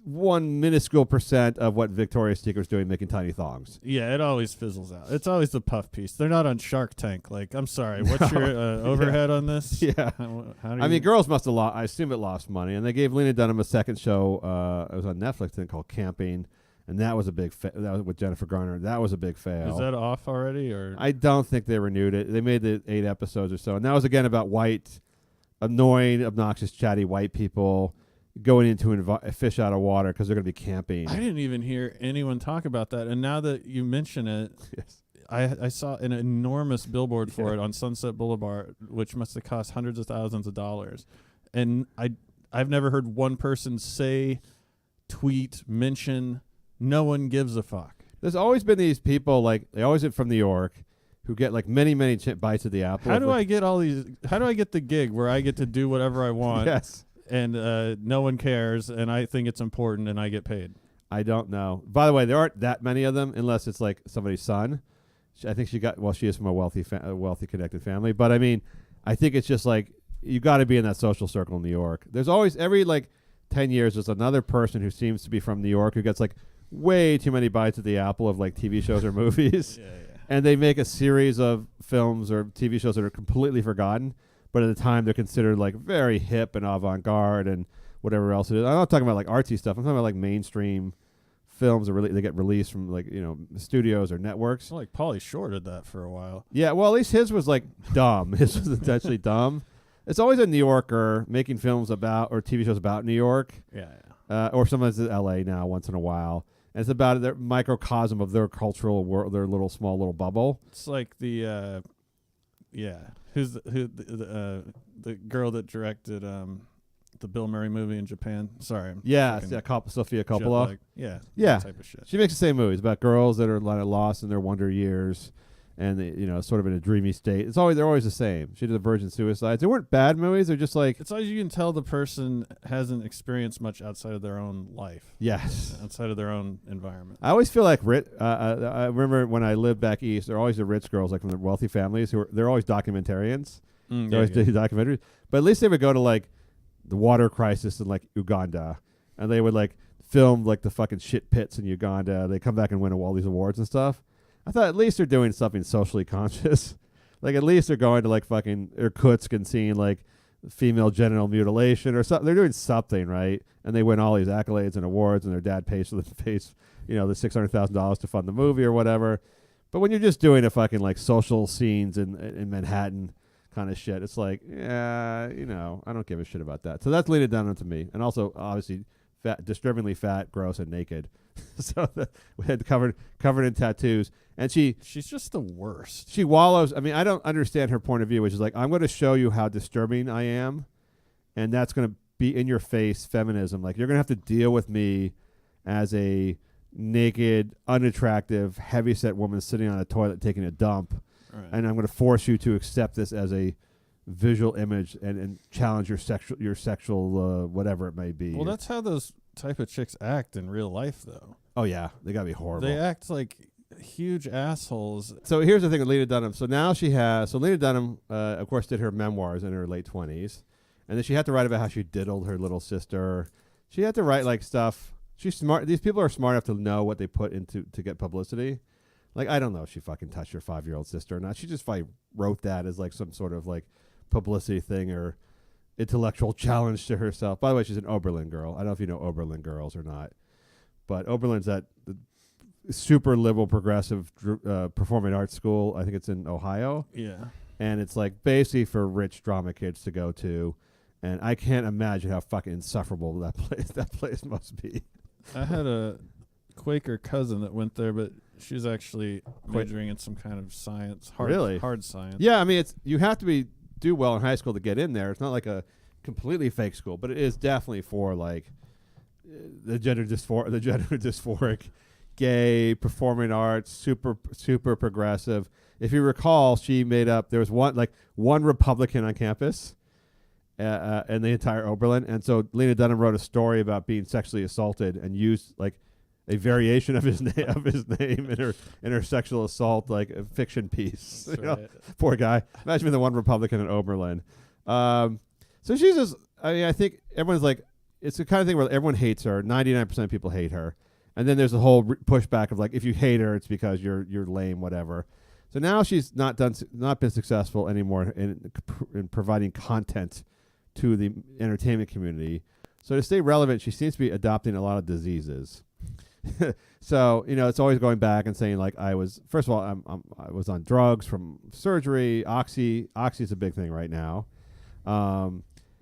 1 minuscule % of what Victoria's Secret's doing, making tiny thongs. Yeah, it always fizzles out. It's always the puff piece. They're not on Shark Tank. Like, I'm sorry, what's your overhead on this? Yeah, How do I you- mean, girls must have lost. I assume it lost money, and they gave Lena Dunham a second show. It was on Netflix, I think, called Camping, and that was a big. That was with Jennifer Garner. That was a big fail. Is that off already, or I don't think they renewed it. They made the 8 episodes or so, and that was again about white, annoying, obnoxious, chatty white people going into fish out of water because they're going to be camping. I didn't even hear anyone talk about that. And now that you mention it, Yes. I saw an enormous billboard for it on Sunset Boulevard, which must have cost hundreds of thousands of dollars. And I've never heard one person say, tweet, mention. No one gives a fuck. There's always been these people, like they always are from New York, who get like many bites of the apple. How do I get all these? How do I get the gig where I get to do whatever I want? Yes. And no one cares, and I think it's important, and I get paid. I don't know. By the way, there aren't that many of them unless it's like somebody's son. I think she is from a wealthy connected family. But I mean, I think it's just like you got to be in that social circle in New York. There's always every like 10 years there's another person who seems to be from New York who gets like way too many bites of the apple of like TV shows or movies. Yeah. And they make a series of films or TV shows that are completely forgotten, but at the time they're considered like very hip and avant-garde and whatever else it is. I'm not talking about like artsy stuff. I'm talking about like mainstream films they get released from like, studios or networks. Well, like Pauly Shore did that for a while. Yeah, well, at least his was like dumb. His was intentionally dumb. It's always a New Yorker making films about or TV shows about New York. Yeah. Or sometimes it's L.A. now once in a while. And it's about their microcosm of their cultural world, their little small little bubble. It's like the the girl that directed the Bill Murray movie in Japan. Sorry. Yeah, Sophia Coppola. Yeah. Yeah. That type of shit. She makes the same movies about girls that are lost in their wonder years, and they, sort of in a dreamy state. They're always the same. She did the Virgin Suicides. They weren't bad movies. They're just like, It's always you can tell the person hasn't experienced much outside of their own life. yes. Outside of their own environment. I always feel like I remember when I lived back east, there are always the rich girls, like from the wealthy families, they're always documentarians. They always do documentaries, but at least they would go to like the water crisis in like Uganda, and they would like film like the fucking shit pits in Uganda. They come back and win all these awards and stuff. I thought at least they're doing something socially conscious. Like at least they're going to like fucking Irkutsk and seeing like female genital mutilation or something. They're doing something, right? And they win all these accolades and awards, and their dad pays the $600,000 to fund the movie or whatever. But when you're just doing a fucking like social scenes in Manhattan kind of shit, it's like, yeah, I don't give a shit about that. So that's Lena Dunham to me. And also obviously fat, disturbingly fat, gross, and naked. So we had covered in tattoos. And she's just the worst. She wallows. I mean, I don't understand her point of view, which is like, I'm going to show you how disturbing I am, and that's going to be in your face feminism. Like, you're going to have to deal with me as a naked, unattractive, heavyset woman sitting on a toilet taking a dump, Right. and I'm going to force you to accept this as a visual image and challenge your sexual whatever it may be. Well, that's how those type of chicks act in real life, though. Oh yeah, they got to be horrible. They act like huge assholes. So here's the thing with Lena Dunham. So now Lena Dunham, of course, did her memoirs in her late 20s. And then she had to write about how she diddled her little sister. She had to write like stuff. She's smart. These people are smart enough to know what they put into to get publicity. Like, I don't know if she fucking touched her 5-year-old sister or not. She just wrote that as like some sort of like publicity thing or intellectual challenge to herself. By the way, she's an Oberlin girl. I don't know if you know Oberlin girls or not. But Oberlin's that super liberal, progressive performing arts school. I think it's in Ohio. Yeah. And it's like basically for rich drama kids to go to. And I can't imagine how fucking insufferable that place must be. I had a Quaker cousin that went there, but she's actually majoring in some kind of science. Hard science. Yeah, I mean, you have to do well in high school to get in there. It's not like a completely fake school, but it is definitely for like the gender dysphoric, gay, performing arts, super progressive. If you recall, she made up. There was one Republican on campus, in the entire Oberlin, and so Lena Dunham wrote a story about being sexually assaulted and used like a variation of his name in her sexual assault like a fiction piece. Right. Poor guy. Imagine being the one Republican in Oberlin. So she's just. I mean, I think everyone's like, it's the kind of thing where everyone hates her. 99% of people hate her. And then there's a whole pushback of like, if you hate her, it's because you're lame, whatever. So now she's not been successful anymore in providing content to the entertainment community. So to stay relevant, she seems to be adopting a lot of diseases. So it's always going back and saying like, I was on drugs from surgery. Oxy is a big thing right now.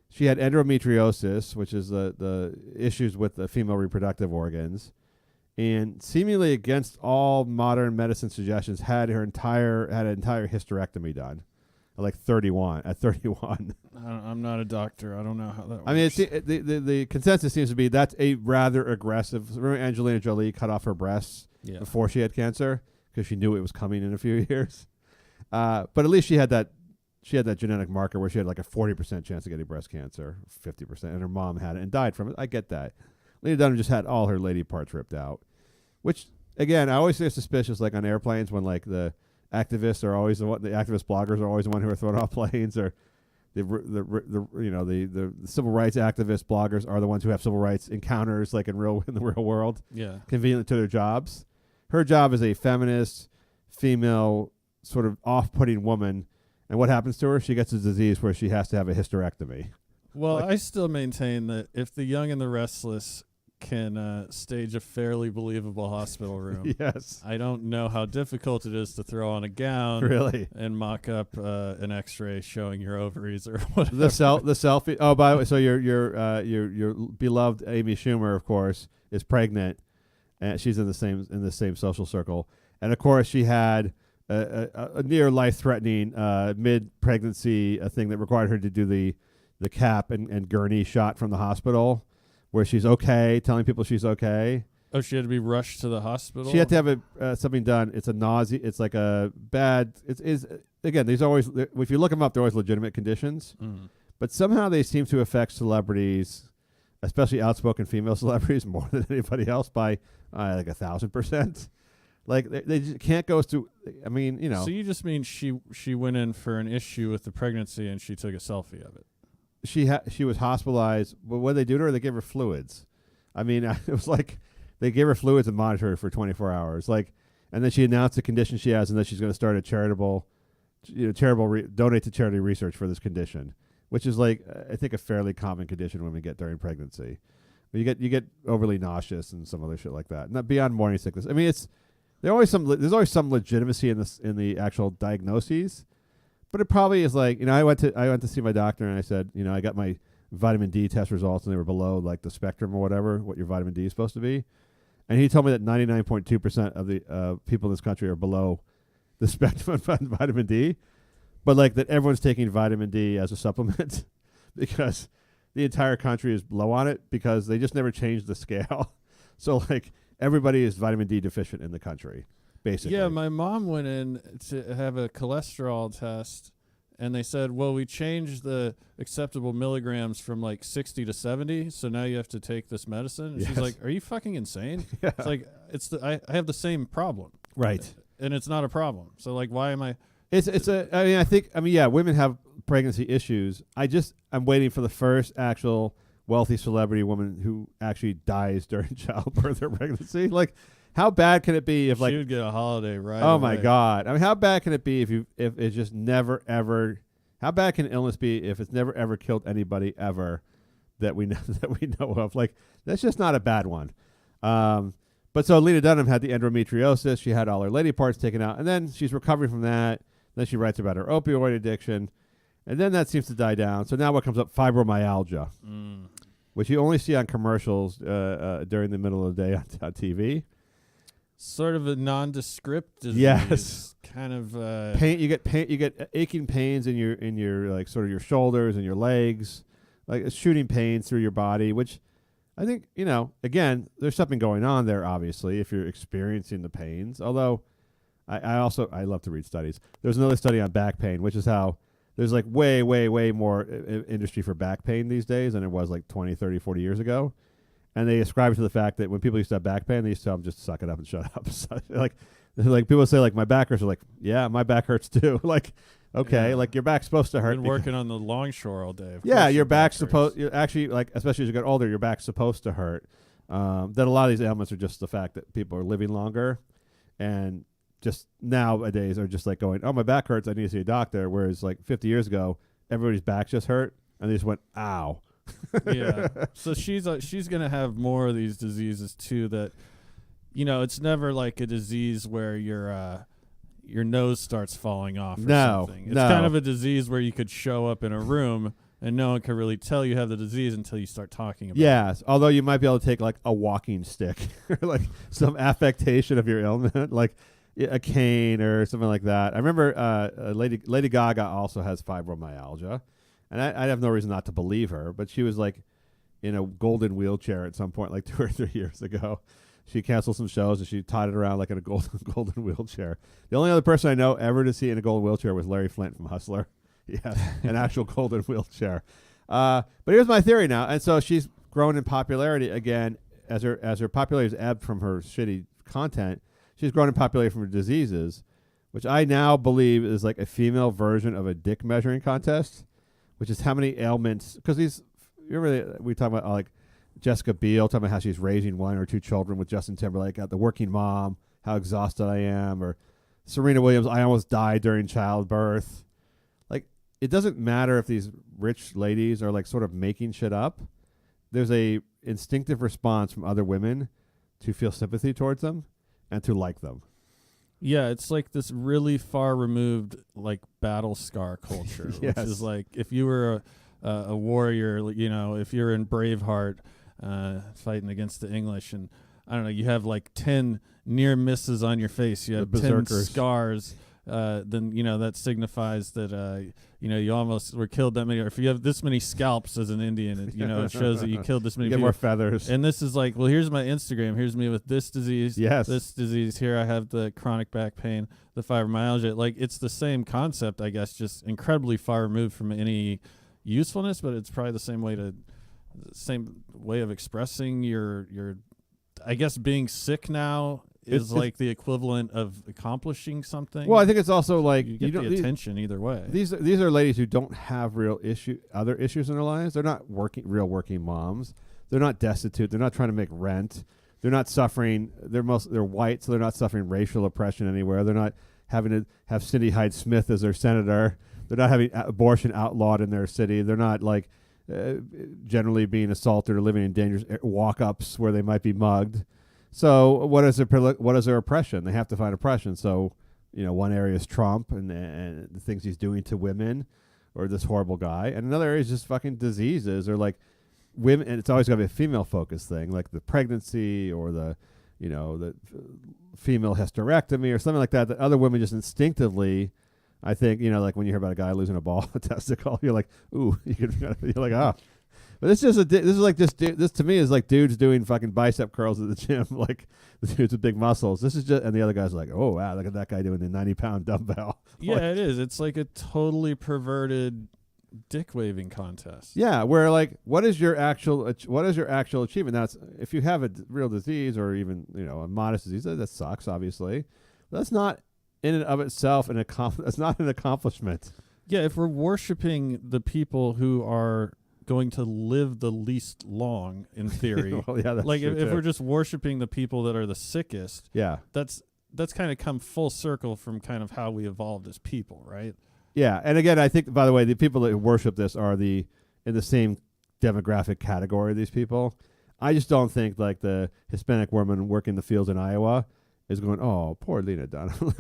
She had endometriosis, which is the issues with the female reproductive organs. And seemingly against all modern medicine suggestions, had an entire hysterectomy done, at 31. I'm not a doctor. I don't know how that works. I mean, the consensus seems to be that's a rather aggressive. Remember Angelina Jolie cut off her breasts before she had cancer because she knew it was coming in a few years. But at least she had that genetic marker where she had like a 40% chance of getting breast cancer, 50%, and her mom had it and died from it. I get that. Lena Dunham just had all her lady parts ripped out, which again I always say suspicious. Like on airplanes, when like the activists are always the activist bloggers are always the one who are thrown off planes, or the civil rights activist bloggers are the ones who have civil rights encounters like in the real world. Yeah, convenient to their jobs. Her job is a feminist, female, sort of off-putting woman, and what happens to her? She gets a disease where she has to have a hysterectomy. Well, I still maintain that if the Young and the Restless can stage a fairly believable hospital room, yes, I don't know how difficult it is to throw on a gown, really, and mock up an X-ray showing your ovaries or whatever. The selfie. Oh, by the way, so your beloved Amy Schumer, of course, is pregnant, and she's in the same social circle. And of course, she had a near life-threatening mid-pregnancy thing that required her to do the cap and gurney shot from the hospital, where she's okay, telling people she's okay. Oh, she had to be rushed to the hospital. She had to have something done. It's a nausea. It's like a bad. It's again. These always. If you look them up, they're always legitimate conditions. Mm. But somehow they seem to affect celebrities, especially outspoken female celebrities, more than anybody else by like 1,000%. Like they just can't go through. I mean, you know. So you just mean she went in for an issue with the pregnancy and she took a selfie of it. She was hospitalized. But what did they do to her? They gave her fluids. I mean, it was like they gave her fluids and monitored her for 24 hours. Like, and then she announced the condition she has, and that she's going to start a donate to charity research for this condition, which is like I think a fairly common condition women get during pregnancy. But you get overly nauseous and some other shit like that. Not beyond morning sickness. I mean, there's always some legitimacy in the actual diagnoses. But it probably is like, I went to see my doctor and I said, I got my vitamin D test results and they were below like the spectrum or whatever, what your vitamin D is supposed to be. And he told me that 99.2% of the people in this country are below the spectrum of vitamin D. But like that everyone's taking vitamin D as a supplement because the entire country is low on it because they just never changed the scale. So like everybody is vitamin D deficient in the country. Basically. Yeah, my mom went in to have a cholesterol test, and they said, well, we changed the acceptable milligrams from like 60 to 70, so now you have to take this medicine. And she's like, are you fucking insane? Yeah. It's like, I have the same problem. Right. And it's not a problem. So like, why am I... Women have pregnancy issues. I'm waiting for the first actual wealthy celebrity woman who actually dies during childbirth or pregnancy. Like, how bad can it be if like she would get a holiday right Oh away. my God. I mean, how bad can it be if it's just never ever how bad can illness be if it's never ever killed anybody ever that we know of? Like, that's just not a bad one. But so Lena Dunham had the endometriosis, she had all her lady parts taken out, and then she's recovering from that. Then she writes about her opioid addiction, and then that seems to die down. So now what comes up? Fibromyalgia, which you only see on commercials during the middle of the day on TV. Sort of a nondescript disease. Yes. Kind of pain. You get aching pains in your like sort of your shoulders and your legs, like shooting pains through your body, which I think, again, there's something going on there, obviously, if you're experiencing the pains. Although I love to read studies. There's another study on back pain, which is how there's like way, way, way more industry for back pain these days than it was like 20, 30, 40 years ago. And they ascribe it to the fact that when people used to have back pain, they used to tell them just suck it up and shut up. So, like people say, like, my back hurts. Are like, yeah, my back hurts too. Like, okay, like your back's supposed to hurt. Been working on the longshore all day. Yeah, your back's supposed. You're actually, like, especially as you get older, your back's supposed to hurt. That a lot of these ailments are just the fact that people are living longer, and just nowadays are just like going, oh, my back hurts, I need to see a doctor. Whereas like 50 years ago, everybody's back just hurt, and they just went, ow. Yeah. So she's gonna have more of these diseases too. That it's never like a disease where your nose starts falling off. Or something. It's kind of a disease where you could show up in a room and no one can really tell you have the disease until you start talking about it. Yes, although you might be able to take like a walking stick or like some affectation of your ailment, like a cane or something like that. I remember Lady Gaga also has fibromyalgia. And I have no reason not to believe her, but she was like in a golden wheelchair at some point, like 2 or 3 years ago. She canceled some shows and she tied it around like in a golden wheelchair. The only other person I know ever to see in a golden wheelchair was Larry Flint from Hustler. Yeah, an actual golden wheelchair. But here's my theory now. And so she's grown in popularity again as her popularity has ebbed from her shitty content. She's grown in popularity from her diseases, which I now believe is like a female version of a dick measuring contest. Which is how many ailments, because we talk about like Jessica Biel, talking about how she's raising 1 or 2 children with Justin Timberlake, the working mom, how exhausted I am, or Serena Williams, I almost died during childbirth. Like, it doesn't matter if these rich ladies are like sort of making shit up. There's a instinctive response from other women to feel sympathy towards them and to like them. Yeah, it's like this really far removed like battle scar culture, Yes. which is like if you were a warrior, if you're in Braveheart fighting against the English, and I don't know, you have like 10 near misses on your face, you have 10 berserkers. scars, then that signifies that you almost were killed that many. Or if you have this many scalps as an Indian, it shows that you killed this many You get people. more feathers. And this is like, well, here's my Instagram. Here's me with this disease. Yes. This disease. Here I have the chronic back pain, the fibromyalgia. Like, it's the same concept, I guess, just incredibly far removed from any usefulness, but it's probably the same way of expressing your I guess being sick now is like the equivalent of accomplishing something. Well, I think it's also like you get the attention either way. These are ladies who don't have other issues in their lives. They're not working moms. They're not destitute. They're not trying to make rent. They're not suffering. They're white, so they're not suffering racial oppression anywhere. They're not having to have Cindy Hyde Smith as their senator. They're not having abortion outlawed in their city. They're not like generally being assaulted or living in dangerous walk-ups where they might be mugged. So what is their oppression? They have to find oppression. So one area is Trump and the things he's doing to women, or this horrible guy, and another area is just fucking diseases or like women. And it's always got to be a female-focused thing, like the pregnancy or the female hysterectomy or something like that. That other women just instinctively. I think, like when you hear about a guy losing a testicle, you're like, ooh, you're like, ah. But this to me is like dudes doing fucking bicep curls at the gym, like the dudes with big muscles. This is just, and the other guy's like, oh, wow, look at that guy doing the 90-pound dumbbell. Yeah, it is. It's like a totally perverted dick waving contest. Yeah, where like, what is your actual achievement? That's if you have a real disease or even, a modest disease, that sucks, obviously. But that's not in and of itself that's not an accomplishment. Yeah, if we're worshiping the people who are going to live the least long, in theory, well, yeah, that's like true if too. we're just worshiping the people that are the sickest, yeah, that's kind of come full circle from kind of how we evolved as people, right? Yeah, and again, I think, by the way, the people that worship this are in the same demographic category of these people. I just don't think like the Hispanic woman working the fields in Iowa is going, oh, poor Lena Dunham.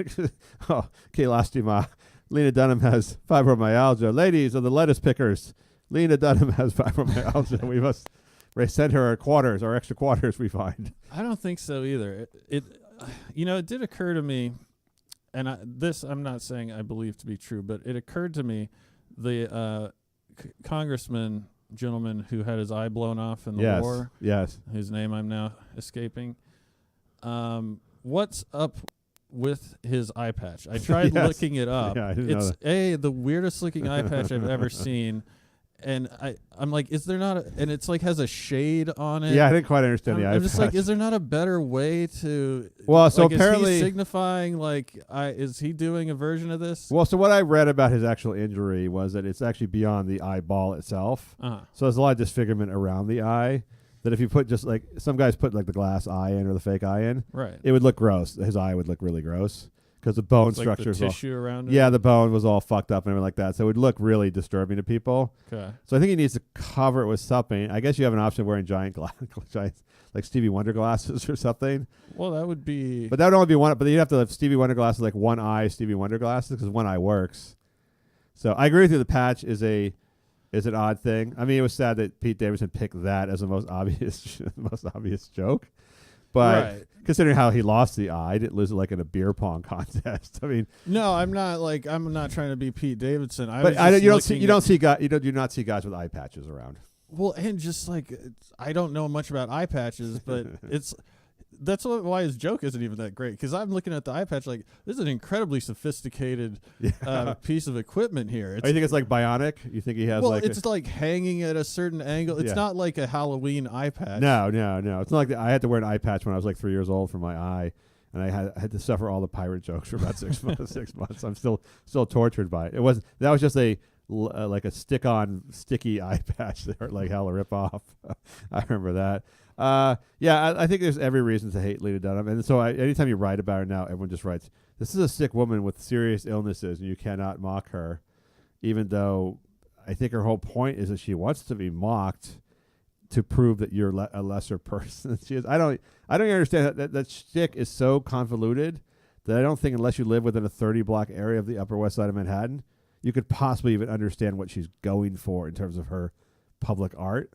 Oh, que lastima. Lena Dunham has fibromyalgia. Ladies are the lettuce pickers. Lena Dunham has fibromyalgia. We must send her our extra quarters we find. I don't think so either. It did occur to me, and I'm not saying I believe to be true, but it occurred to me the gentleman who had his eye blown off in the war. Yes. Whose name I'm now escaping. What's up with his eye patch? I tried looking it up. Yeah, I didn't know It's the weirdest looking eye patch I've ever seen. And I'm like, is there not and it's like has a shade on it. Yeah, I didn't quite understand the eye patch. I'm just like, is there not a better way to? Well, so like, apparently, is he signifying like, is he doing a version of this? Well, so what I read about his actual injury was that it's actually beyond the eyeball itself. Uh-huh. So there's a lot of disfigurement around the eye. That if you put just like some guys put like the glass eye in or the fake eye in, right, it would look gross. His eye would look really gross because the bone structure, like the tissue around it. Yeah, the bone was all fucked up and everything like that. So it would look really disturbing to people. Okay. So I think he needs to cover it with something. I guess you have an option of wearing giant like Stevie Wonder glasses or something. Well, that would be. But that would only be one. But you'd have to have Stevie Wonder glasses, like one eye Stevie Wonder glasses, because one eye works. So I agree with you. The patch is an odd thing. I mean, it was sad that Pete Davidson picked that as the most obvious joke. But considering how he lost the eye, he didn't lose it like in a beer pong contest. I mean, no, I'm not trying to be Pete Davidson. You do not see guys with eye patches around. Well, and just like I don't know much about eye patches, but that's why his joke isn't even that great. Because I'm looking at the eye patch like this is an incredibly sophisticated piece of equipment here. You think it's like bionic? You think he has it's like hanging at a certain angle. It's not like a Halloween eye patch. No. It's not like I had to wear an eye patch when I was like 3 years old for my eye, and I had to suffer all the pirate jokes for about 6 months. 6 months. I'm still tortured by it. That was just like a sticky eye patch that hurt like hell to rip off. I remember that. I think there's every reason to hate Lena Dunham, and so anytime you write about her now, everyone just writes, "This is a sick woman with serious illnesses, and you cannot mock her." Even though I think her whole point is that she wants to be mocked to prove that you're a lesser person than she is. I don't understand that shtick is so convoluted that I don't think unless you live within a 30-block area of the Upper West Side of Manhattan, you could possibly even understand what she's going for in terms of her public art.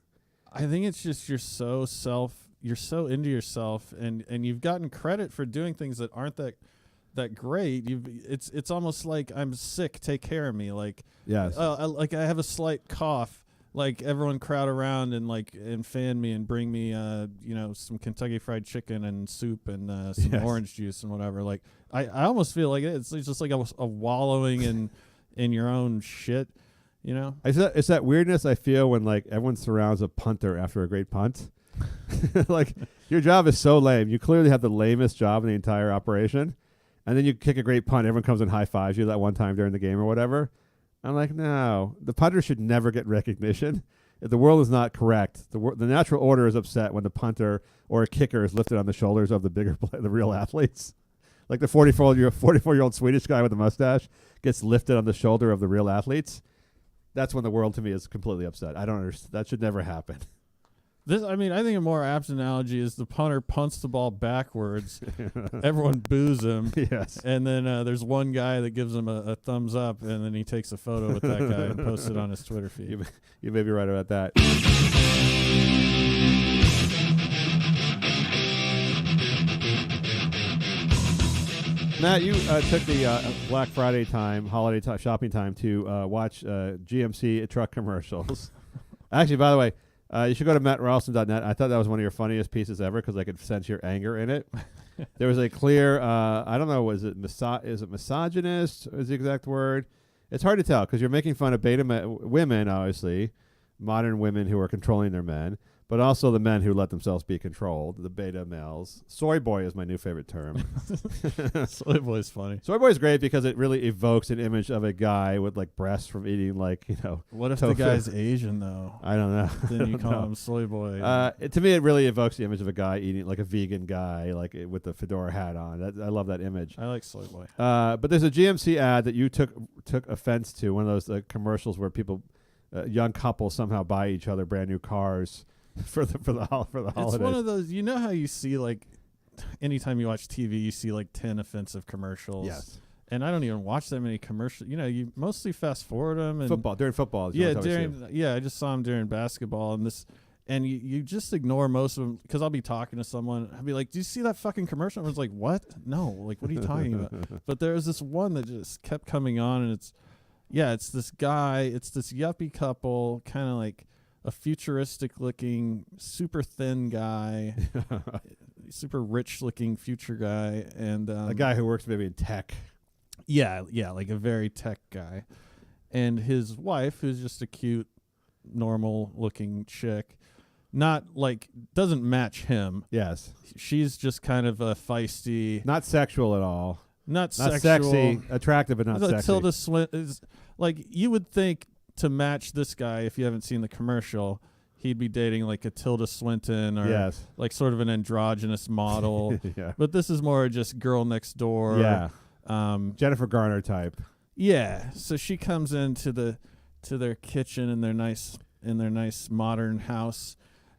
I think it's just you're so you're so into yourself, and you've gotten credit for doing things that aren't that great. It's almost like I'm sick, take care of me. Like, Yes. like I have a slight cough. Like everyone crowd around and fan me and bring me some Kentucky Fried Chicken and soup and some Yes. orange juice and whatever. Like I almost feel like it's just like a wallowing in your own shit. You know, It's that weirdness I feel when like everyone surrounds a punter after a great punt. Like your job is so lame. You clearly have the lamest job in the entire operation, and then you kick a great punt. Everyone comes and high fives you that one time during the game or whatever. I'm like, no, the punter should never get recognition. If the world is not correct, the natural order is upset when the punter or a kicker is lifted on the shoulders of the the real athletes. Like the 44-year-old Swedish guy with a mustache gets lifted on the shoulder of the real athletes. That's when the world to me is completely upset. I don't understand. That should never happen. I think a more apt analogy is the punter punts the ball backwards. Everyone boos him. Yes. And then there's one guy that gives him a thumbs up, and then he takes a photo with that guy and posts it on his Twitter feed. You may be right about that. Matt, you took the Black Friday holiday shopping time to watch GMC truck commercials. Actually, by the way, you should go to mattralston.net. I thought that was one of your funniest pieces ever because I could sense your anger in it. There was a clear, I don't know, is it misogynist is the exact word? It's hard to tell because you're making fun of beta women, obviously, modern women who are controlling their men, but also the men who let themselves be controlled, the beta males. Soy boy is my new favorite term. Soy boy's funny. Soy boy is great because it really evokes an image of a guy with like breasts from eating What if tofu. the guy's Asian though? I don't know. Then you call him soy boy. To me, it really evokes the image of a guy eating like a vegan guy, like with the fedora hat on. I love that image. I like soy boy. But there's a GMC ad that you took offense to, one of those commercials where people, young couples, somehow buy each other brand new cars for the holidays. It's one of those. You know how you see like, anytime you watch TV, you see like 10 offensive commercials. Yes. And I don't even watch that many commercials. You know, you mostly fast forward them. And During football. I just saw them during basketball and you just ignore most of them because I'll be talking to someone. I'll be like, "Do you see that fucking commercial?" And I was like, "What? No, like what are you talking about?" But there was this one that just kept coming on, and it's this guy, it's this yuppie couple, kind of like a futuristic looking, super thin guy, super rich looking future guy, and a guy who works maybe in tech. Yeah, like a very tech guy. And his wife, who's just a cute, normal looking chick, not like, doesn't match him. Yes. She's just kind of a feisty. Not sexual at all. Not sexy. Attractive, but not sexy. Tilda Swinton is, like, you would think to match this guy, if you haven't seen the commercial, he'd be dating like a Tilda Swinton or like sort of an androgynous model. Yeah. But this is more just girl next door. Yeah. Jennifer Garner type. Yeah. So she comes into their kitchen in their nice modern house,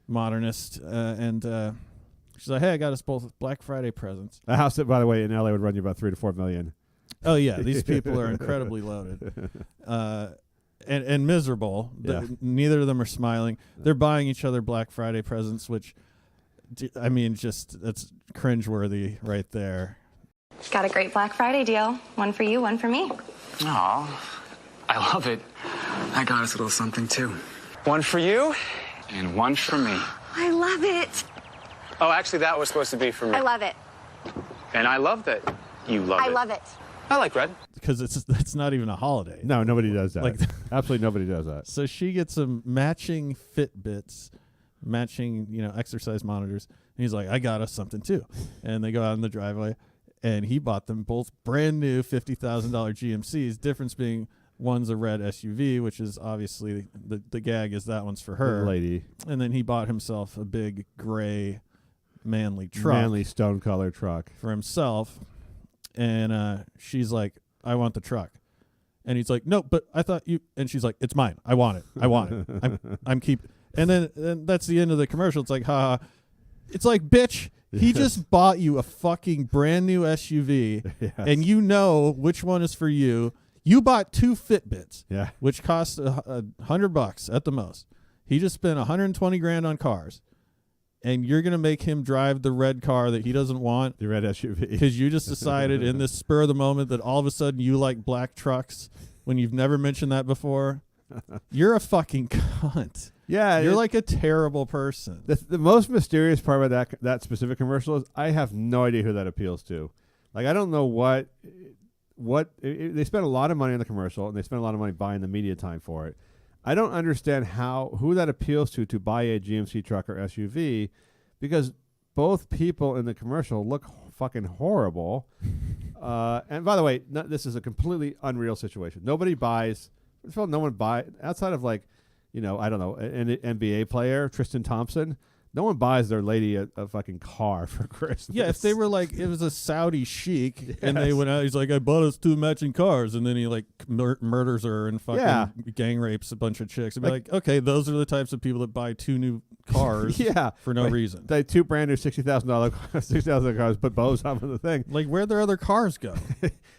modernist, and she's like, "Hey, I got us both Black Friday presents." A house that, by the way, in LA would run you about $3 to $4 million. Oh yeah, these people are incredibly loaded, and miserable. Yeah. Neither of them are smiling. They're buying each other Black Friday presents, which, I mean, just that's cringeworthy right there. Got a great Black Friday deal. One for you, one for me. Aw, I love it. I got us a little something, too. One for you and one for me. I love it. Oh, actually, that was supposed to be for me. I love it. And I loved it. You love it. I love it. I like red. Because it's not even a holiday. No, nobody does that. Like absolutely nobody does that. So she gets some matching Fitbits, matching exercise monitors, and he's like, "I got us something too." And they go out in the driveway, and he bought them both brand new $50,000 GMCs. Difference being one's a red SUV, which is obviously the gag is that one's for her, Good lady, and then he bought himself a big gray manly truck, manly stone color truck for himself. And she's like, "I want the truck," and he's like, "No, but I thought you." And she's like, "It's mine. I want it. I want it. I'm keep." And then that's the end of the commercial. It's like, haha. It's like, bitch, he just bought you a fucking brand new SUV, and you know which one is for you. You bought 2 Fitbits, which cost $100 at the most. He just spent $120,000 on cars, and you're going to make him drive the red car that he doesn't want. The red SUV. Because you just decided in this spur of the moment that all of a sudden you like black trucks when you've never mentioned that before. You're a fucking cunt. Yeah. You're like a terrible person. The most mysterious part about that specific commercial is I have no idea who that appeals to. Like, I don't know what they spent a lot of money on the commercial, and they spent a lot of money buying the media time for it. I don't understand who that appeals to buy a GMC truck or SUV, because both people in the commercial look fucking horrible. And by the way, this is a completely unreal situation. Nobody buys. First of all, no one buys outside of like, I don't know, an NBA player, Tristan Thompson. No one buys their lady a fucking car for Christmas. Yeah, if they were like, it was a Saudi sheik, and they went out, he's like, I bought us 2 matching cars, and then he like murders her and fucking gang rapes a bunch of chicks. I'd be like, okay, those are the types of people that buy 2 new cars for no reason. They 2 brand new $60,000 cars, put bows on the thing. Like, where'd their other cars go?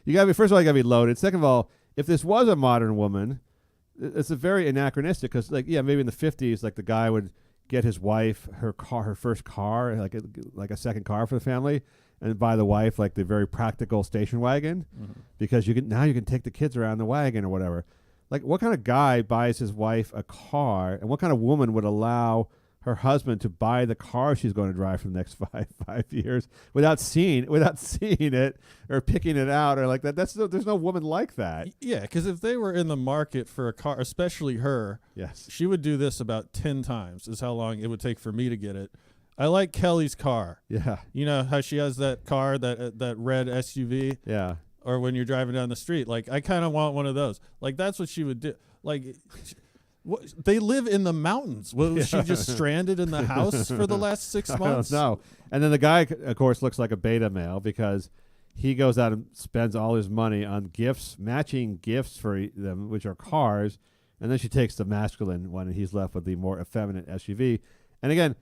You gotta be, first of all, you gotta be loaded. Second of all, if this was a modern woman, it's a very anachronistic, because like, maybe in the 50s, like the guy would get his wife her first car, like a second car for the family, and buy the wife like the very practical station wagon, because you can take the kids around the wagon or whatever. Like, what kind of guy buys his wife a car, and what kind of woman would allow her husband to buy the car she's going to drive for the next five years without seeing it or picking it out or like that? There's no woman like that. Yeah, because if they were in the market for a car, especially her, yes, she would do this about 10 times is how long it would take for me to get it. I like Kelly's car. Yeah. You know how she has that car, that red SUV? Yeah. Or when you're driving down the street. Like, I kind of want one of those. Like, that's what she would do. Like, they live in the mountains. Was she just stranded in the house for the last 6 months? No. And then the guy, of course, looks like a beta male because he goes out and spends all his money on gifts, matching gifts for them, which are cars. And then she takes the masculine one, and he's left with the more effeminate SUV. And again,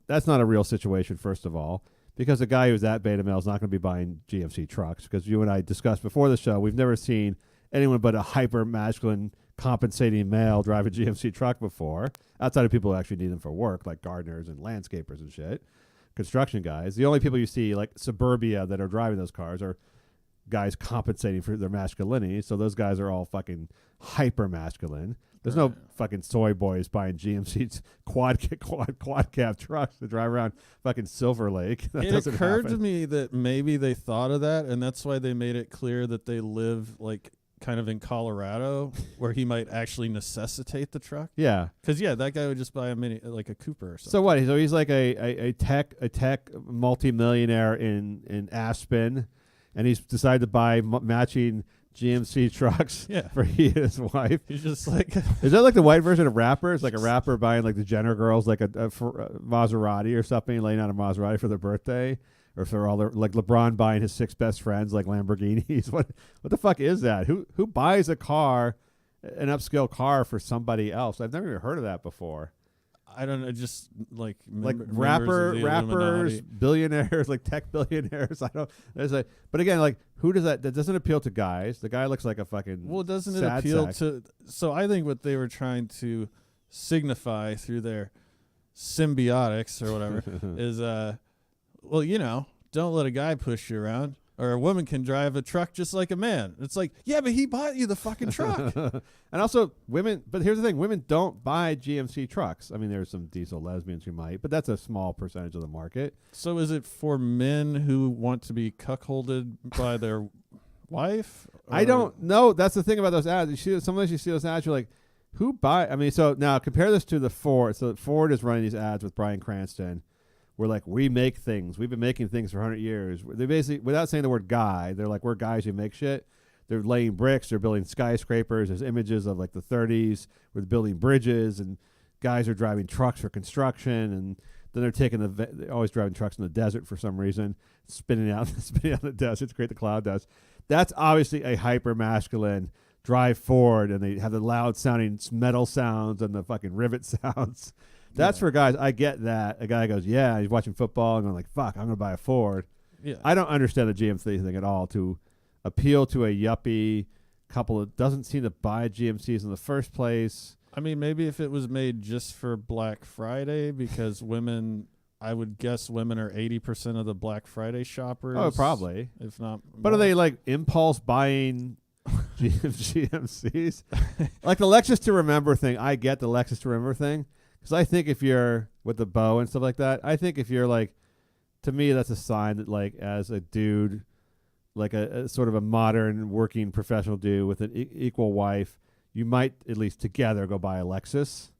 that's not a real situation, first of all, because the guy who's that beta male is not going to be buying GMC trucks, because you and I discussed before the show, we've never seen anyone but a hyper masculine compensating male drive a GMC truck before, outside of people who actually need them for work, like gardeners and landscapers and shit, construction guys. The only people you see, like suburbia, that are driving those cars are guys compensating for their masculinity. So those guys are all fucking hyper masculine. There's no fucking soy boys buying GMC quad cab trucks to drive around fucking Silver Lake. It occurred to me that maybe they thought of that, and that's why they made it clear that they live like kind of in Colorado, where he might actually necessitate the truck. Yeah, because that guy would just buy a mini, like a Cooper or something. So what? So he's like a tech multimillionaire in Aspen, and he's decided to buy matching GMC trucks for he and his wife. He's just like, is that like the white version of rapper? It's like a rapper buying like the Jenner girls like a Maserati or something, laying out a Maserati for their birthday, or for all their, like LeBron buying his 6 best friends like Lamborghinis. What the fuck is that? Who buys a car, an upscale car for somebody else? I've never even heard of that before. I don't know, just like rappers, billionaires, like tech billionaires. I don't. But again, like, who does that? That doesn't appeal to guys. The guy looks like a fucking. Well, doesn't it appeal to? So I think what they were trying to signify through their symbiotics or whatever is, don't let a guy push you around. Or a woman can drive a truck just like a man. It's like, yeah, but he bought you the fucking truck. And also, women, but here's the thing, women don't buy GMC trucks. I mean, there's some diesel lesbians who might, but that's a small percentage of the market. So is it for men who want to be cuckolded by their wife? I don't know. That's the thing about those ads. Sometimes you see those ads, you're like, who buy? I mean, so now compare this to the Ford. So Ford is running these ads with Bryan Cranston. We're like, we make things. We've been making things for 100 years. They basically, without saying the word guy, they're like, we're guys who make shit. They're laying bricks. They're building skyscrapers. There's images of like the 30s where they're building bridges, and guys are driving trucks for construction. And then they're always driving trucks in the desert for some reason, spinning out the desert to create the cloud dust. That's obviously a hyper masculine drive Ford, and they have the loud sounding metal sounds and the fucking rivet sounds. That's for guys. I get that. A guy goes, yeah, he's watching football, and I'm like, fuck, I'm going to buy a Ford. Yeah. I don't understand the GMC thing at all, to appeal to a yuppie couple that doesn't seem to buy GMCs in the first place. I mean, maybe if it was made just for Black Friday, because women, I would guess women are 80% of the Black Friday shoppers. Oh, probably. If not But more. are they like impulse buying GMCs? Like the Lexus to Remember thing, I get the Lexus to Remember thing. Because I think if you're with the bow and stuff like that, I think if you're like, to me, that's a sign that like as a dude, like a sort of a modern working professional dude with an equal wife, you might at least together go buy a Lexus.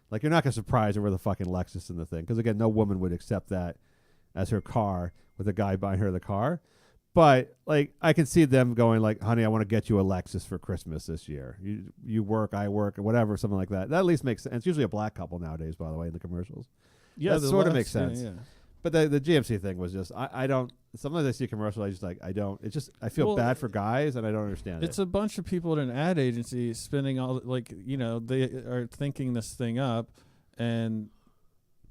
Like you're not going to surprise her with a fucking Lexus in the thing. Because again, no woman would accept that as her car with a guy buying her the car. But like I can see them going like, honey, I want to get you a Lexus for Christmas this year. You work, I work, or whatever, something like that. That at least makes sense. It's usually a black couple nowadays, by the way, in the commercials. Yeah, that sort of makes sense. Yeah. But the GMC thing was just, I don't, sometimes I see a commercial, I just like, I don't, it's just, I feel bad for guys and I don't understand It's it. a bunch of people at an ad agency spending all, like, they are thinking this thing up. And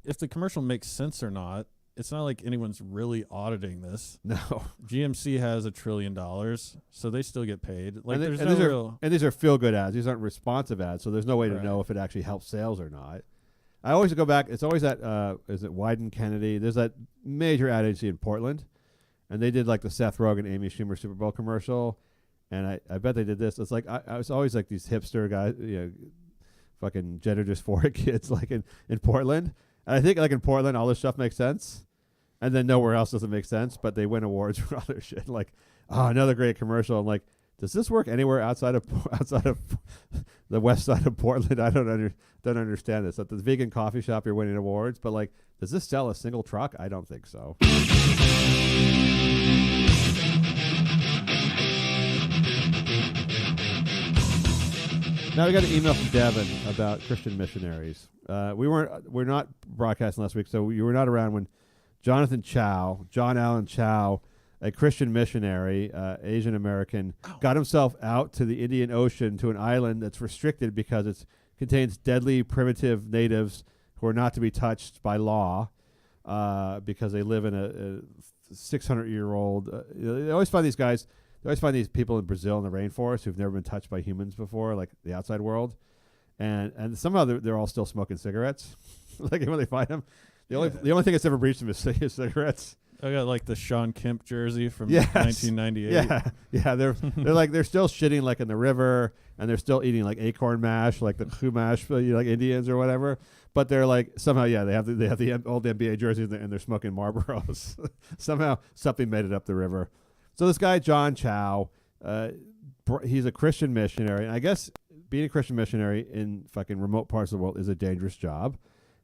if the commercial makes sense or not, it's not like anyone's really auditing this. No. GMC has $1 trillion, so they still get paid. Like, and there's and no these real. and these are feel-good ads. These aren't responsive ads, so there's no way to know if it actually helps sales or not. I always go back. It's always that, is it Wyden Kennedy? There's that major ad agency in Portland, and they did like the Seth Rogen, Amy Schumer Super Bowl commercial, and I bet they did this. It's like, I was always like these hipster guys, fucking gender dysphoric kids like in Portland. And I think like in Portland, all this stuff makes sense. And then nowhere else doesn't make sense, but they win awards for other shit. Like, oh, another great commercial. I'm like, does this work anywhere outside of the west side of Portland? I don't understand this. At the vegan coffee shop, you're winning awards, but like, does this sell a single truck? I don't think so. Now we got an email from Devin about Christian missionaries. We're not broadcasting last week, so you were not around when John Allen Chow, a Christian missionary, Asian American, got himself out to the Indian Ocean to an island that's restricted because it contains deadly primitive natives who are not to be touched by law because they live in a 600-year-old. They always find these guys. They always find these people in Brazil in the rainforest who've never been touched by humans before, like the outside world, and somehow they're all still smoking cigarettes. Like when they find them. The only thing that's ever breached them is cigarettes. I got like the Sean Kemp jersey from Yes. 1998. Yeah. They're still shitting like in the river, and they're still eating like acorn mash, like the chumash, like Indians or whatever. But they're like somehow, they have the old NBA jerseys and they're smoking Marlboros. Somehow something made it up the river. So this guy John Chow, he's a Christian missionary, and I guess being a Christian missionary in fucking remote parts of the world is a dangerous job.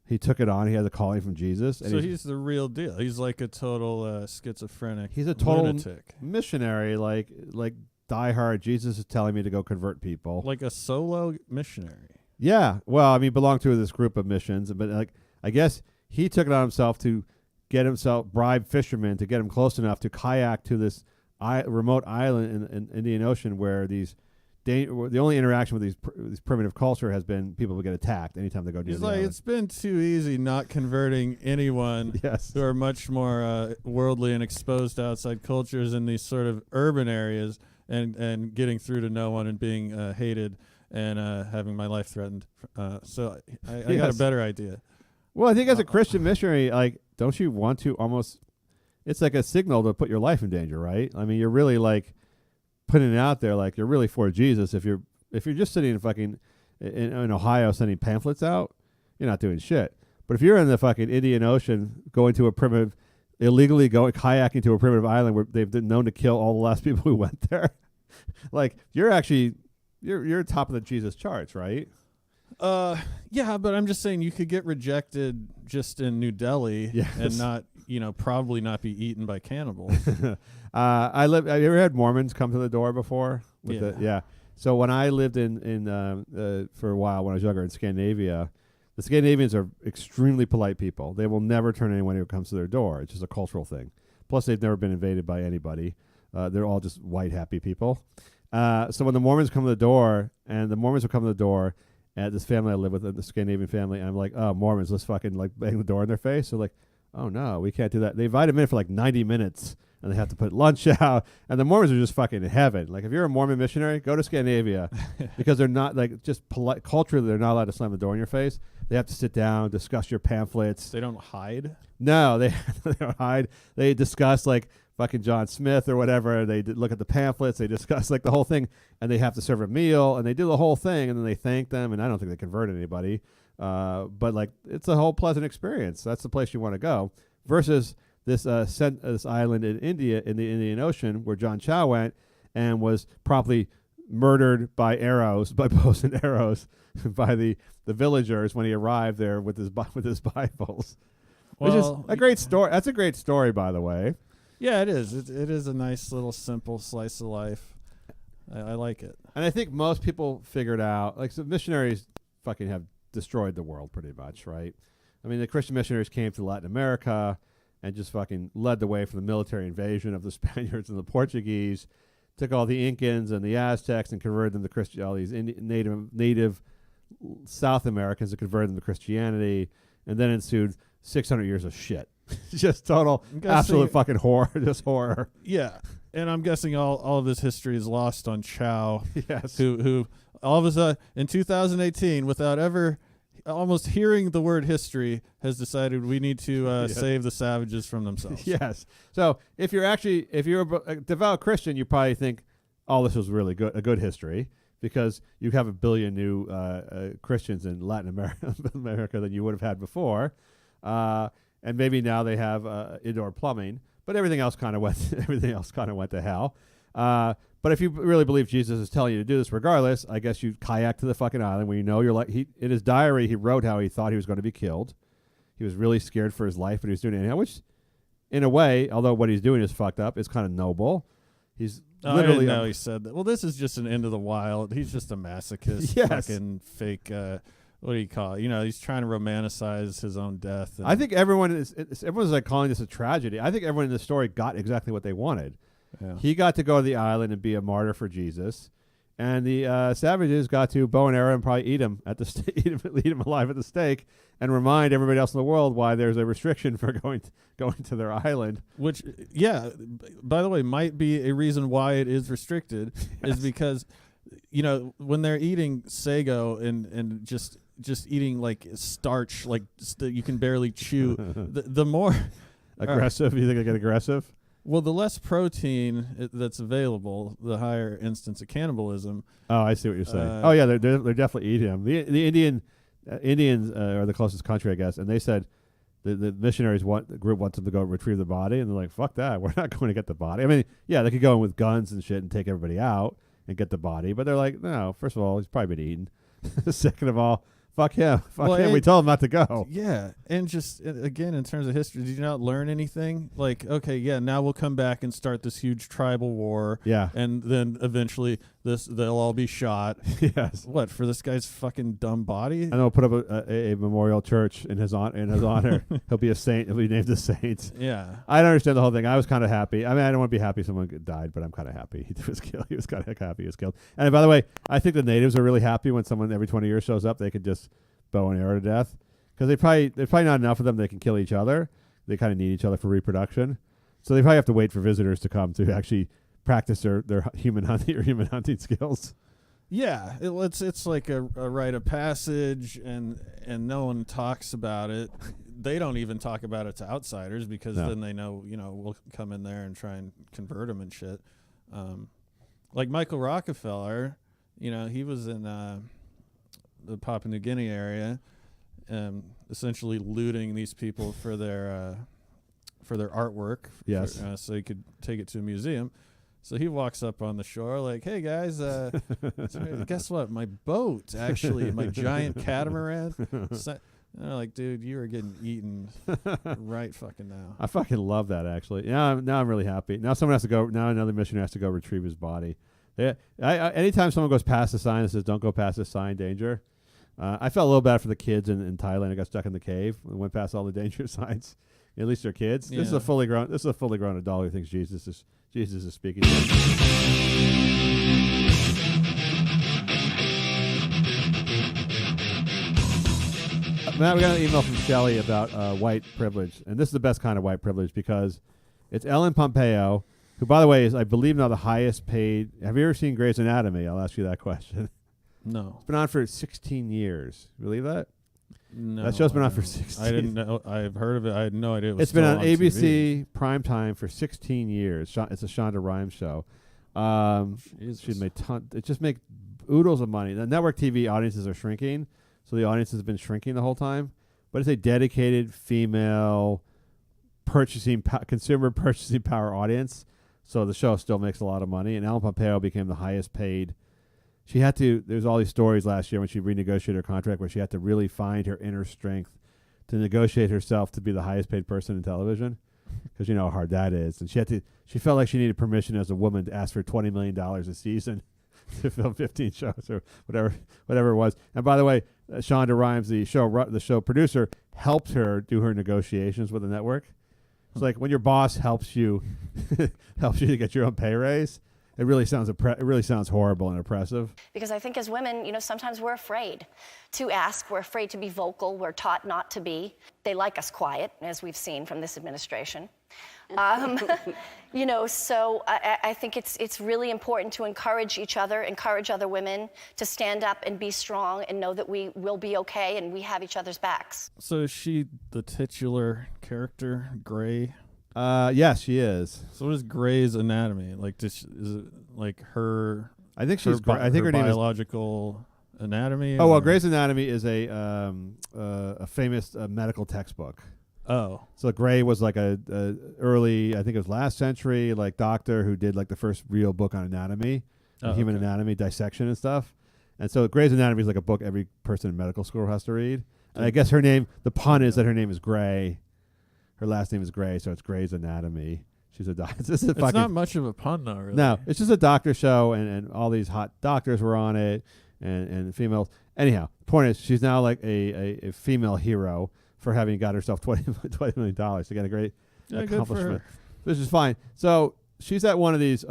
He took it on. He has a calling from Jesus. And So he's the real deal. He's like a total schizophrenic. He's a total lunatic. missionary, like diehard. Jesus is telling me to go convert people. Like a solo missionary. Yeah. Well, I mean, belonged to this group of missions, but like I guess he took it on himself to bribe fishermen to get him close enough to kayak to this remote island in Indian Ocean where the only interaction with this primitive culture has been people will get attacked anytime they go near He's the like, island. it's been too easy not converting anyone who are much more worldly and exposed to outside cultures in these sort of urban areas and getting through to no one and being hated and having my life threatened. So I got a better idea. Well, I think as a Christian missionary, like, don't you want to almost, it's like a signal to put your life in danger, right? I mean, you're really like putting it out there, like you're really for Jesus. If you're just sitting in fucking in Ohio sending pamphlets out, you're not doing shit. But if you're in the fucking Indian Ocean going to illegally going kayaking to a primitive island where they've been known to kill all the last people who went there, like you're top of the Jesus charts, right? Yeah, but I'm just saying you could get rejected just in New Delhi and not, probably not be eaten by cannibals. Have you ever had Mormons come to the door before? Yeah. So when I lived in for a while when I was younger in Scandinavia, the Scandinavians are extremely polite people. They will never turn anyone who comes to their door. It's just a cultural thing. Plus, they've never been invaded by anybody. They're all just white, happy people. So when the Mormons come to the door, and the Mormons will come to the door at this family I live with, the Scandinavian family, and I'm like, oh, Mormons, let's fucking like bang the door in their face. So like, oh no, we can't do that. They invite them in for like 90 minutes, and they have to put lunch out. And the Mormons are just fucking in heaven. Like, if you're a Mormon missionary, go to Scandinavia because they're not, like, just polite. Culturally, they're not allowed to slam the door in your face. They have to sit down, discuss your pamphlets. They don't hide? No, they don't hide. They discuss, like, fucking John Smith or whatever. They look at the pamphlets. They discuss, like, the whole thing, and they have to serve a meal, and they do the whole thing, and then they thank them, and I don't think they convert anybody. But, like, it's a whole pleasant experience. That's the place you want to go. Versus this island in India, in the Indian Ocean, where John Chow went and was promptly murdered by bows and arrows, by the villagers when he arrived there with his Bibles. Which is a great story. That's a great story, by the way. Yeah, it is. It is a nice little simple slice of life. I like it. And I think most people figured out, like, so missionaries fucking have destroyed the world pretty much, right? I mean, the Christian missionaries came to Latin America and just fucking led the way for the military invasion of the Spaniards and the Portuguese, took all the Incans and the Aztecs and converted them to all these native South Americans and converted them to Christianity, and then ensued 600 years of shit. Just total, absolute fucking horror, just horror. Yeah, and I'm guessing all of this history is lost on Chow, yes, who all of a sudden in 2018, without ever almost hearing the word history, has decided we need to save the savages from themselves. Yes. So if you're a devout Christian, you probably think, oh, this was really good, a good history, because you have a billion new Christians in Latin America than you would have had before, and maybe now they have indoor plumbing, but everything else kind of went to hell. But if you really believe Jesus is telling you to do this regardless, I guess you kayak to the fucking island where you know you're like, in his diary, he wrote how he thought he was going to be killed. He was really scared for his life, but he was doing it anyhow, which, in a way, although what he's doing is fucked up, is kind of noble. He's literally... I didn't know he said that. Well, this is just an end of the wild. He's just a masochist. Yes. Fucking fake... what do you call it? You know, he's trying to romanticize his own death. I think everyone's like calling this a tragedy. I think everyone in the story got exactly what they wanted. Yeah. He got to go to the island and be a martyr for Jesus, and the savages got to bow and arrow and probably eat him at the eat him alive at the stake, and remind everybody else in the world why there's a restriction for going to their island. Which, yeah, by the way, might be a reason why it is restricted, is because, you know, when they're eating sago and just eating like starch, like you can barely chew, the more aggressive. You think they get aggressive? Well, the less protein that's available, the higher instance of cannibalism. Oh, I see what you're saying. Oh yeah, they're definitely eating him. The Indians are the closest country, I guess, and they said the missionaries group wants them to go retrieve the body, and they're like, "Fuck that, we're not going to get the body." I mean, yeah, they could go in with guns and shit and take everybody out and get the body, but they're like, no. First of all, he's probably been eaten. Second of all, fuck him. Fuck him. We told him not to go. Yeah. And just, again, in terms of history, did you not learn anything? Like, okay, yeah, now we'll come back and start this huge tribal war. Yeah. And then eventually they'll all be shot. Yes. What, for this guy's fucking dumb body? And they'll put up a memorial church in his honor. He'll be a saint. He'll be named a saint. Yeah. I don't understand the whole thing. I was kind of happy. I mean, I don't want to be happy someone died, but I'm kind of happy he was killed. He was kind of happy he was killed. And by the way, I think the natives are really happy when someone every 20 years shows up. They could just bow and arrow to death, because there's probably not enough of them. They can kill each other. They kind of need each other for reproduction, so they probably have to wait for visitors to come to actually practice their human hunting skills. Yeah, it's like a rite of passage, and no one talks about it. They don't even talk about it to outsiders, because then they know, we'll come in there and try and convert them and shit. Like Michael Rockefeller, he was in the Papua New Guinea area, essentially looting these people for their artwork. Yes. So he could take it to a museum. So he walks up on the shore like, "Hey guys, guess what? My boat, actually, my giant catamaran." So, and they're like, "Dude, you are getting eaten right fucking now." I fucking love that, actually. Now I'm really happy. Now someone has to go. Now another missionary has to go retrieve his body. Yeah. Anytime someone goes past the sign that says "Don't go past this sign, danger," I felt a little bad for the kids in Thailand that got stuck in the cave and went past all the danger signs. At least they're kids. Yeah. This is a fully grown adult who thinks Jesus is speaking. Matt, we got an email from Shelley about white privilege, and this is the best kind of white privilege, because It's Ellen Pompeo, who, by the way, is, I believe, now the highest paid. Have you ever seen Grey's Anatomy? I'll ask you that question. No. It's been on for 16 years. You believe that? No. That show's been I on for don't. 16 I didn't know. I've heard of it. I had no idea it was It's been still on ABC primetime for 16 years. It's a Shonda Rhimes show. She'd made it just make oodles of money. The network TV audiences are shrinking, so the audience has been shrinking the whole time. But it's a dedicated female consumer purchasing power audience. So the show still makes a lot of money. And Ellen Pompeo became the highest paid. She had to. There's all these stories last year when she renegotiated her contract where she had to really find her inner strength to negotiate herself to be the highest paid person in television, because you know how hard that is. And she felt like she needed permission as a woman to ask for $20 million a season to film 15 shows or whatever it was. And by the way, Shonda Rhimes, the show producer, helped her do her negotiations with the network. It's like when your boss helps you to get your own pay raise. It really sounds horrible and oppressive. Because I think as women, sometimes we're afraid to ask. We're afraid to be vocal. We're taught not to be. They like us quiet, as we've seen from this administration. So I think it's really important to encourage each other, encourage other women to stand up and be strong and know that we will be okay and we have each other's backs. So is she the titular character, Grey? Yes, she is. So what is Grey's Anatomy? Like, is it like her? I think she's. I think her name is biological anatomy. Oh well, Grey's Anatomy is a famous medical textbook. Oh, so Grey was like a early, I think it was last century, like doctor who did like the first real book on anatomy, human anatomy, dissection and stuff. And so Grey's Anatomy is like a book every person in medical school has to read. And I guess her name, the pun is that her name is Grey. Her last name is Grey, so it's Grey's Anatomy. She's a doctor. It's not much of a pun, though, really. No, it's just a doctor show, and all these hot doctors were on it, and females. Anyhow, point is, she's now like a female hero for having got herself $20 million. She got a great accomplishment, which is fine. So she's at one of these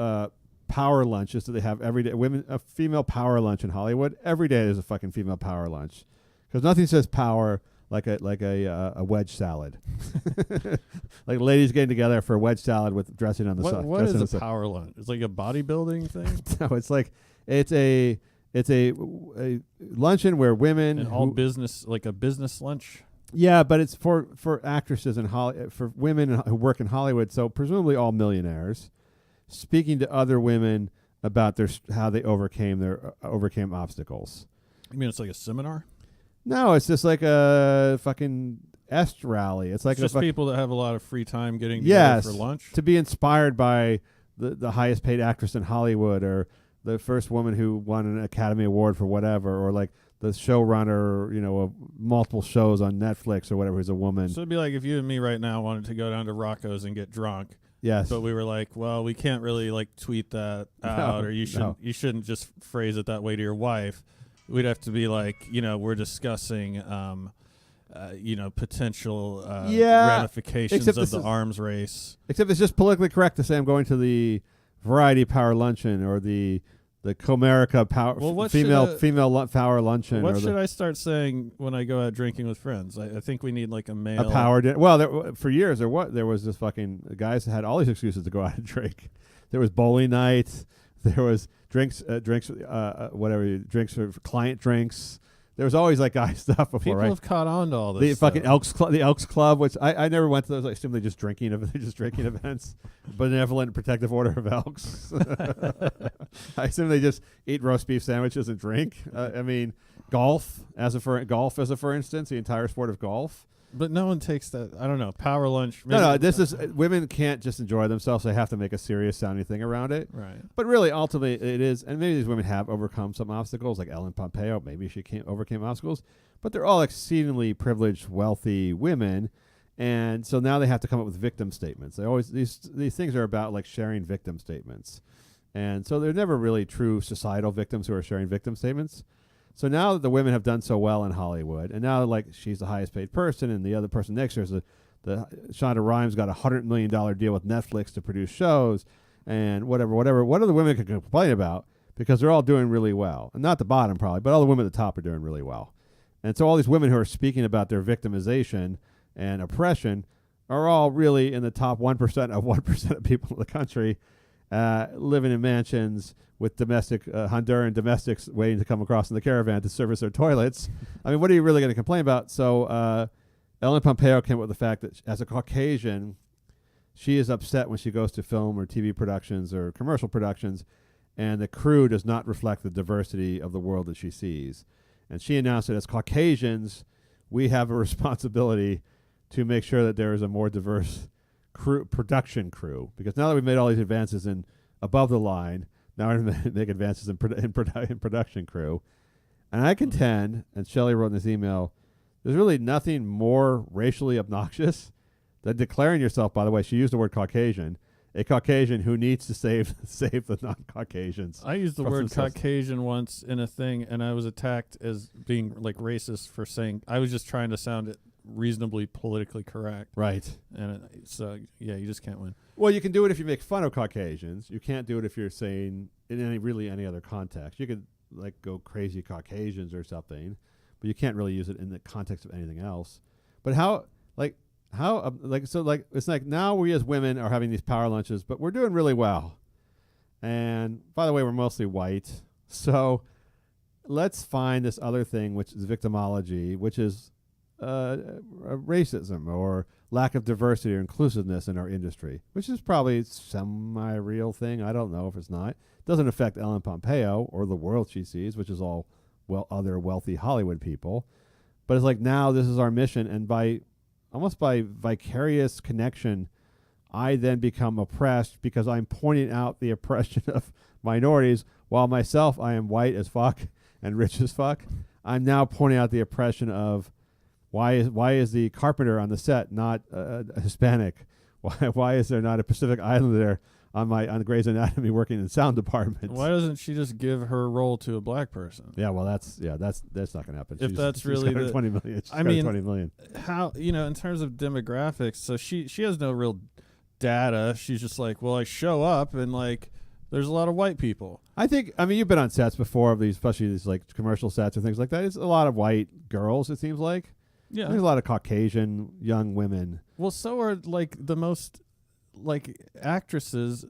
power lunches that they have every day. A female power lunch in Hollywood. Every day there's a fucking female power lunch, because nothing says power like a wedge salad. Like ladies getting together for a wedge salad with dressing on the side. What is a power lunch? It's like a bodybuilding thing? No, it's a luncheon where women and all business, like a business lunch. Yeah, but it's for actresses and for women who work in Hollywood, so presumably all millionaires, speaking to other women about how they overcame obstacles. You mean it's like a seminar? No, it's just like a fucking est rally. It's like just people that have a lot of free time getting together for lunch. To be inspired by the highest paid actress in Hollywood, or the first woman who won an Academy Award for whatever, or like the showrunner, of multiple shows on Netflix or whatever, who's a woman. So it'd be like if you and me right now wanted to go down to Rocco's and get drunk. Yes. But we were like, well, we can't really like tweet that out, or you shouldn't just phrase it that way to your wife. We'd have to be like, we're discussing, potential ramifications of the arms race. Except it's just politically correct to say I'm going to the Variety Power Luncheon or the Comerica Power female power luncheon. What should I start saying when I go out drinking with friends? I think we need like a male. A power dinner. Well, for years there was this fucking guys that had all these excuses to go out and drink. There was bowling night. There was drinks for client drinks. There was always like guy stuff before. People have caught on to all this. The fucking the Elks Club, which I never went to those. I assume they're just drinking events. Benevolent Protective Order of Elks. I assume they just eat roast beef sandwiches and drink. I mean, golf as a for instance, the entire sport of golf. But no one takes that. I don't know. Power lunch. No. This is women can't just enjoy themselves. They have to make a serious sounding thing around it. Right. But really, ultimately, it is. And maybe these women have overcome some obstacles, like Ellen Pompeo. Maybe she overcame obstacles. But they're all exceedingly privileged, wealthy women, and so now they have to come up with victim statements. They always these things are about like sharing victim statements, and so they're never really true societal victims who are sharing victim statements. So now that the women have done so well in Hollywood, and now like she's the highest paid person, and the other person next to her is the Shonda Rhimes got $100 million deal with Netflix to produce shows, and whatever. What other women can complain about, because they're all doing really well, and not the bottom probably, but all the women at the top are doing really well. And so all these women who are speaking about their victimization and oppression are all really in the top 1% of 1% of people in the country, living in mansions with domestic Honduran domestics waiting to come across in the caravan to service their toilets. I mean, what are you really going to complain about? So Ellen Pompeo came up with the fact that as a Caucasian, she is upset when she goes to film or TV productions or commercial productions, and the crew does not reflect the diversity of the world that she sees. And she announced that as Caucasians, we have a responsibility to make sure that there is a more diverse production crew. Because now that we've made all these advances in above the line, now we're going to make advances in production crew. And I contend, and Shelley wrote in this email, there's really nothing more racially obnoxious than declaring yourself, by the way, she used the word Caucasian, a Caucasian who needs to save the non-Caucasians. I used the word Caucasian once in a thing, and I was attacked as being like racist for saying I was just trying to sound reasonably politically correct. Right. And so, yeah, you just can't win. Well, you can do it if you make fun of Caucasians. You can't do it if you're saying in any other context. You could like go crazy Caucasians or something, but you can't really use it in the context of anything else. But it's like now we as women are having these power lunches, but we're doing really well. And by the way, we're mostly white. So let's find this other thing, which is victimology, which is racism or lack of diversity or inclusiveness in our industry, which is probably semi-real thing. I don't know if it's not. It doesn't affect Ellen Pompeo or the world she sees, which is all other wealthy Hollywood people. But it's like now this is our mission, and almost by vicarious connection, I then become oppressed because I'm pointing out the oppression of minorities, while myself I am white as fuck and rich as fuck. I'm now pointing out the oppression of why is the carpenter on the set not Hispanic? Why is there not a Pacific Islander on Grey's Anatomy working in the sound department? Why doesn't she just give her role to a black person? Yeah, well, that's not going to happen. If that's really the 20 million. I mean, 20 million. How in terms of demographics? So she has no real data. She's just like, well, I show up and like there's a lot of white people. I mean, you've been on sets before of these, especially these like commercial sets and things like that. It's a lot of white girls. It seems like. Yeah, there's a lot of Caucasian young women. Well, so are like the most like actresses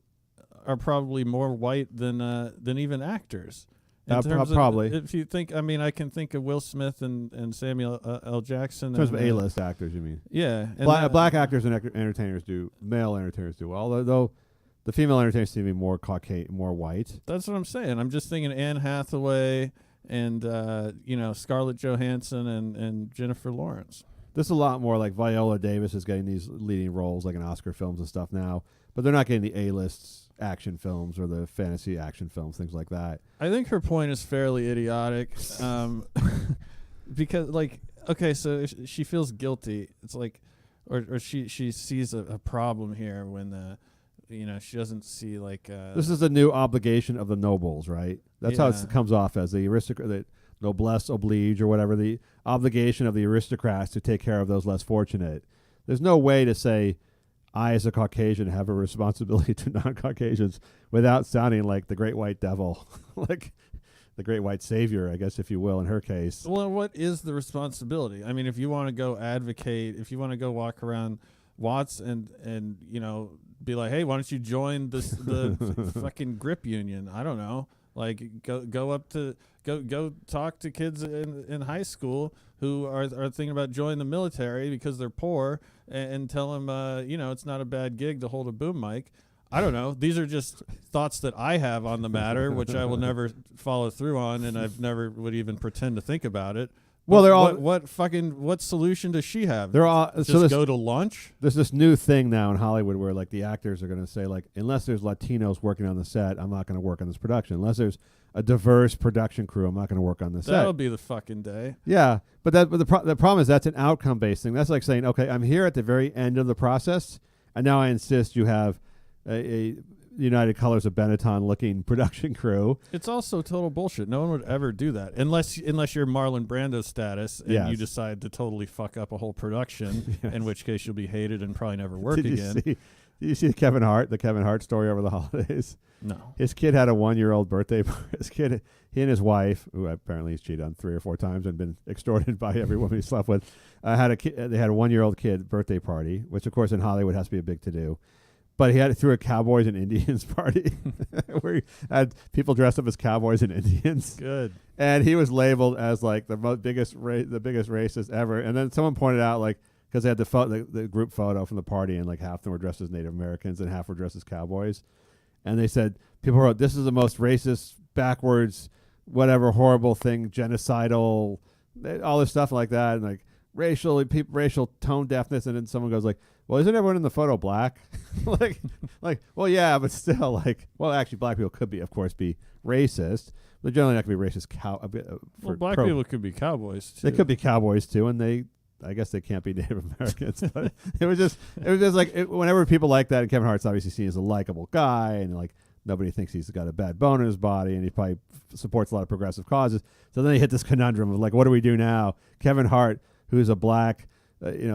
are probably more white than even actors. Probably. If you think, I mean, I can think of Will Smith and Samuel L. Jackson. In terms of A-list actors, you mean? Yeah. Black actors and entertainers male entertainers do well, although the female entertainers seem to be more Caucasian, more white. That's what I'm saying. I'm just thinking Anne Hathaway and Scarlett Johansson and Jennifer Lawrence. This is a lot more like Viola Davis is getting these leading roles like in Oscar films and stuff now, but they're not getting the A-list action films or the fantasy action films, things like that. I think her point is fairly idiotic, because like, okay, so she feels guilty. It's like, or she sees a problem here when she doesn't see like. This is the new obligation of the nobles, right? That's how it comes off as the aristocrat, the noblesse oblige or whatever, the obligation of the aristocrats to take care of those less fortunate. There's no way to say, I as a Caucasian have a responsibility to non-Caucasians without sounding like the great white devil, like the great white savior, I guess, if you will, in her case. Well, what is the responsibility? I mean, if you want to go advocate, if you want to go walk around Watts and be like, hey, why don't you join the fucking grip union? I don't know. Like go talk to kids in high school who are thinking about joining the military because they're poor and tell them it's not a bad gig to hold a boom mic. I don't know. These are just thoughts that I have on the matter, which I will never follow through on, and I've never would even pretend to think about it. Well, they're all what solution does she have? They're all just go to lunch. There's this new thing now in Hollywood where like the actors are going to say like, unless there's Latinos working on the set, I'm not going to work on this production. Unless there's a diverse production crew, I'm not going to work on the set. That'll be the fucking day. Yeah, but the problem is that's an outcome based thing. That's like saying, okay, I'm here at the very end of the process, and now I insist you have a United Colors of Benetton looking production crew. It's also total bullshit. No one would ever do that unless you're Marlon Brando status and you decide to totally fuck up a whole production, in which case you'll be hated and probably never work again. Did you see the Kevin Hart story over the holidays? No. His kid had a 1-year-old birthday. He and his wife, who apparently he's cheated on 3 or 4 times and been extorted by every woman he slept with, they had a 1-year-old kid birthday party, which of course in Hollywood has to be a big to do. But he had it through a Cowboys and Indians party where he had people dressed up as cowboys and Indians. Good. And he was labeled as like the biggest racist ever. And then someone pointed out, like, because they had the group photo from the party, and like half of them were dressed as Native Americans and half were dressed as cowboys. And they said, people wrote, "This is the most racist, backwards, whatever horrible thing, genocidal, all this stuff like that, and like racial tone deafness." And then someone goes like, "Well, isn't everyone in the photo black?" like, well, yeah, but still, like, well, actually, black people could be racist. They're generally not going to be racist. Well, black people could be cowboys too. They could be cowboys too, and I guess they can't be Native Americans. But it was just like whenever people like that, and Kevin Hart's obviously seen as a likable guy, and like nobody thinks he's got a bad bone in his body, and he probably supports a lot of progressive causes. So then they hit this conundrum of like, what do we do now? Kevin Hart, who's a black,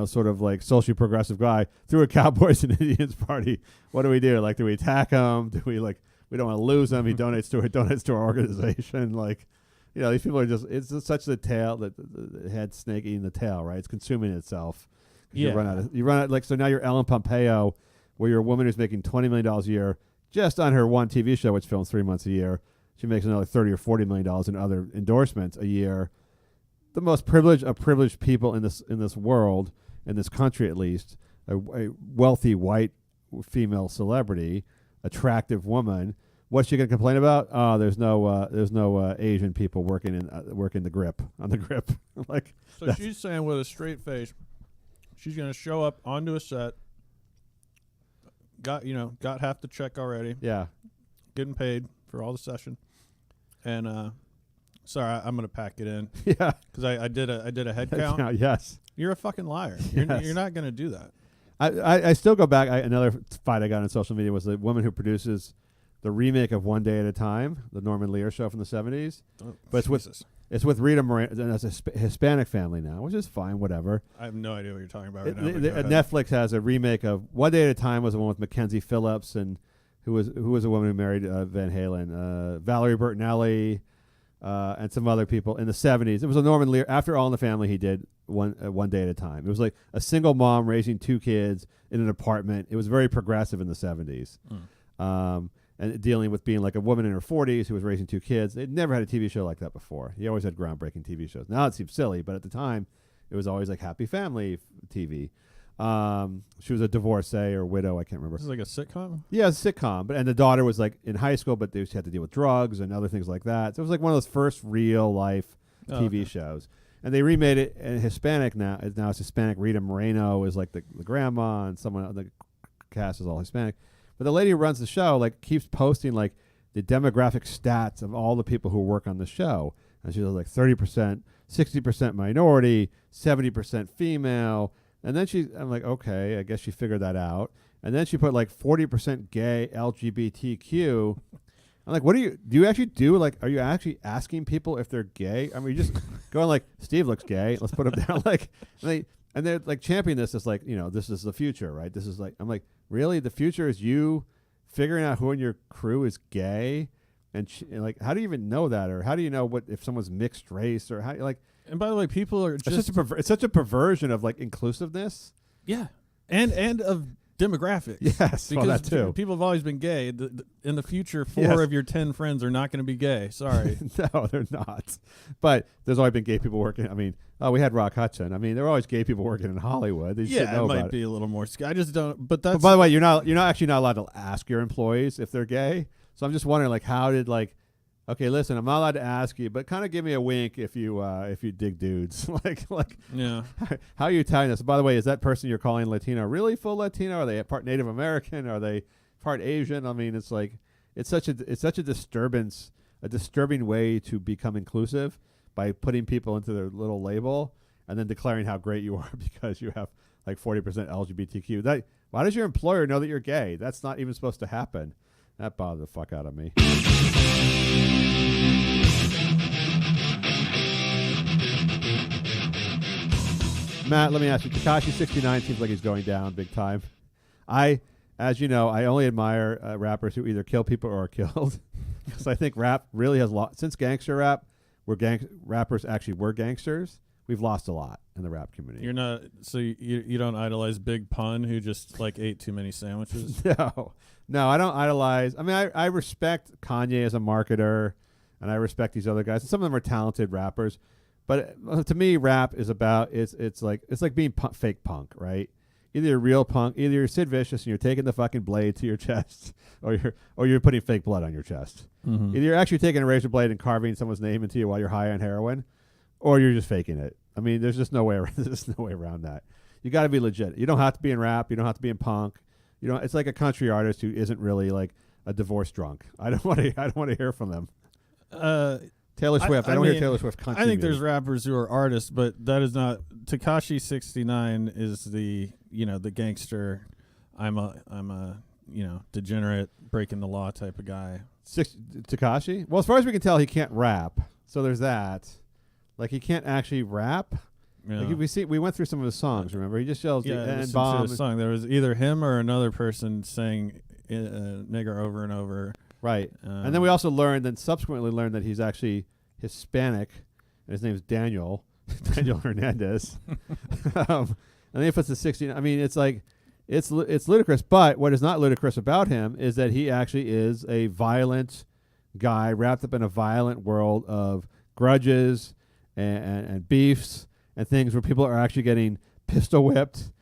sort of like socially progressive guy, threw a Cowboys and Indians party. What do we do? Like, do we attack him? Do we like? We don't want to lose him. He donates to our organization. Like, these people are it's just such the tail that the head snake eating the tail, right? It's consuming itself. Yeah. You run out. Like, so now you're Ellen Pompeo, where you're a woman who's making $20 million a year just on her one TV show, which films 3 months a year. She makes another $30 or $40 million in other endorsements a year. The most privileged of privileged people in this world, in this country at least, a wealthy white female celebrity, attractive woman. What's she going to complain about? Oh, there's no Asian people working the grip. Like, so she's saying with a straight face, she's going to show up onto a set. Got half the check already. Yeah, getting paid for all the session, and sorry, I'm going to pack it in. Yeah, because I did a head count. Yes, you're a fucking liar. Yes. You're not going to do that. I still go back. Another fight I got on social media was the woman who produces the remake of One Day at a Time, the Norman Lear show from the 70s. Oh, but it's with Rita Moreno, and that's a Hispanic family now, which is fine, whatever. I have no idea what you're talking about right now. Netflix has a remake of One Day at a Time, was the one with Mackenzie Phillips, and who was a woman who married Van Halen, Valerie Bertinelli, and some other people in the 70s. It was a Norman Lear. After All in the Family, he did One Day at a Time. It was like a single mom raising 2 kids in an apartment. It was very progressive in the 70s. And dealing with being like a woman in her 40s who was raising 2 kids. They'd never had a TV show like that before. He always had groundbreaking TV shows. Now it seems silly, but at the time, it was always like happy family TV. She was a divorcee or widow. I can't remember. This is like a sitcom? Yeah, it's a sitcom. And the daughter was like in high school, but she had to deal with drugs and other things like that. So it was like one of those first real life TV shows. And they remade it in Hispanic now. Now it's Hispanic. Rita Moreno is like the grandma, and someone the cast is all Hispanic. But the lady who runs the show like keeps posting like the demographic stats of all the people who work on the show. And she's like 30%, 60% minority, 70% female. And then I'm like, okay, I guess she figured that out. And then she put like 40% gay, LGBTQ. I'm like, what do you actually do? Like, are you actually asking people if they're gay? I mean, you just going like, Steve looks gay. Let's put him down. Like, and they're like championing this as like, this is the future, right? This is like, I'm like, really? The future is you figuring out who in your crew is gay? And like, how do you even know that? Or how do you know if someone's mixed race or how like? And by the way, people are just it's such a perversion of like inclusiveness. Yeah, and of demographics. Yes, because that too. People have always been gay. In the future, 4 of your 10 friends are not going to be gay. Sorry. No, they're not. But there's always been gay people working. I mean, we had Rock Hudson. I mean, there are always gay people working in Hollywood. Yeah, it might be a little more. I just don't. But that's. But by the way, you're not actually not allowed to ask your employees if they're gay. So I'm just wondering, like, how did like. Okay, listen, I'm not allowed to ask you, but kind of give me a wink if you dig dudes. like yeah. How are you tying this? By the way, is that person you're calling Latino really full Latino? Are they part Native American? Are they part Asian? I mean, it's like it's such a disturbance, a disturbing way to become inclusive by putting people into their little label and then declaring how great you are because you have like 40% LGBTQ. Why does your employer know that you're gay? That's not even supposed to happen. That bothered the fuck out of me. Matt, let me ask you. Tekashi 69 seems like he's going down big time. as you know, I only admire rappers who either kill people or are killed, because I think rap really has lost since gangster rap. Rappers actually were gangsters. We've lost a lot in the rap community. You're not so you don't idolize Big Pun, who just like ate too many sandwiches. No, I don't idolize. I mean, I respect Kanye as a marketer, and I respect these other guys. And some of them are talented rappers, but to me, rap is about it's like being fake punk, right? Either you're real punk, either you're Sid Vicious and you're taking the fucking blade to your chest, or you're putting fake blood on your chest. Mm-hmm. Either you're actually taking a razor blade and carving someone's name into you while you're high on heroin, or you're just faking it. I mean, there's just no way around. There's no way around that. You got to be legit. You don't have to be in rap. You don't have to be in punk. You know, it's like a country artist who isn't really like a divorced drunk. I don't want to hear from them. Taylor Swift. I don't hear Taylor Swift country I think music. there's rappers who are artists, but that is not. Tekashi 69 is the gangster. I'm a degenerate, breaking the law type of guy. Tekashi. Well, as far as we can tell, he can't rap. So there's that. Like, he can't actually rap. Yeah. Like we went through some of his songs. Remember, he just yells and bomb. bomb. Song. There was either him or another person saying "nigger" over and over. Right. And then we also subsequently learned that he's actually Hispanic, and his name is Daniel Hernandez. And then he puts the 16. I mean, it's like it's ludicrous. But what is not ludicrous about him is that he actually is a violent guy wrapped up in a violent world of grudges and beefs and things where people are actually getting pistol whipped.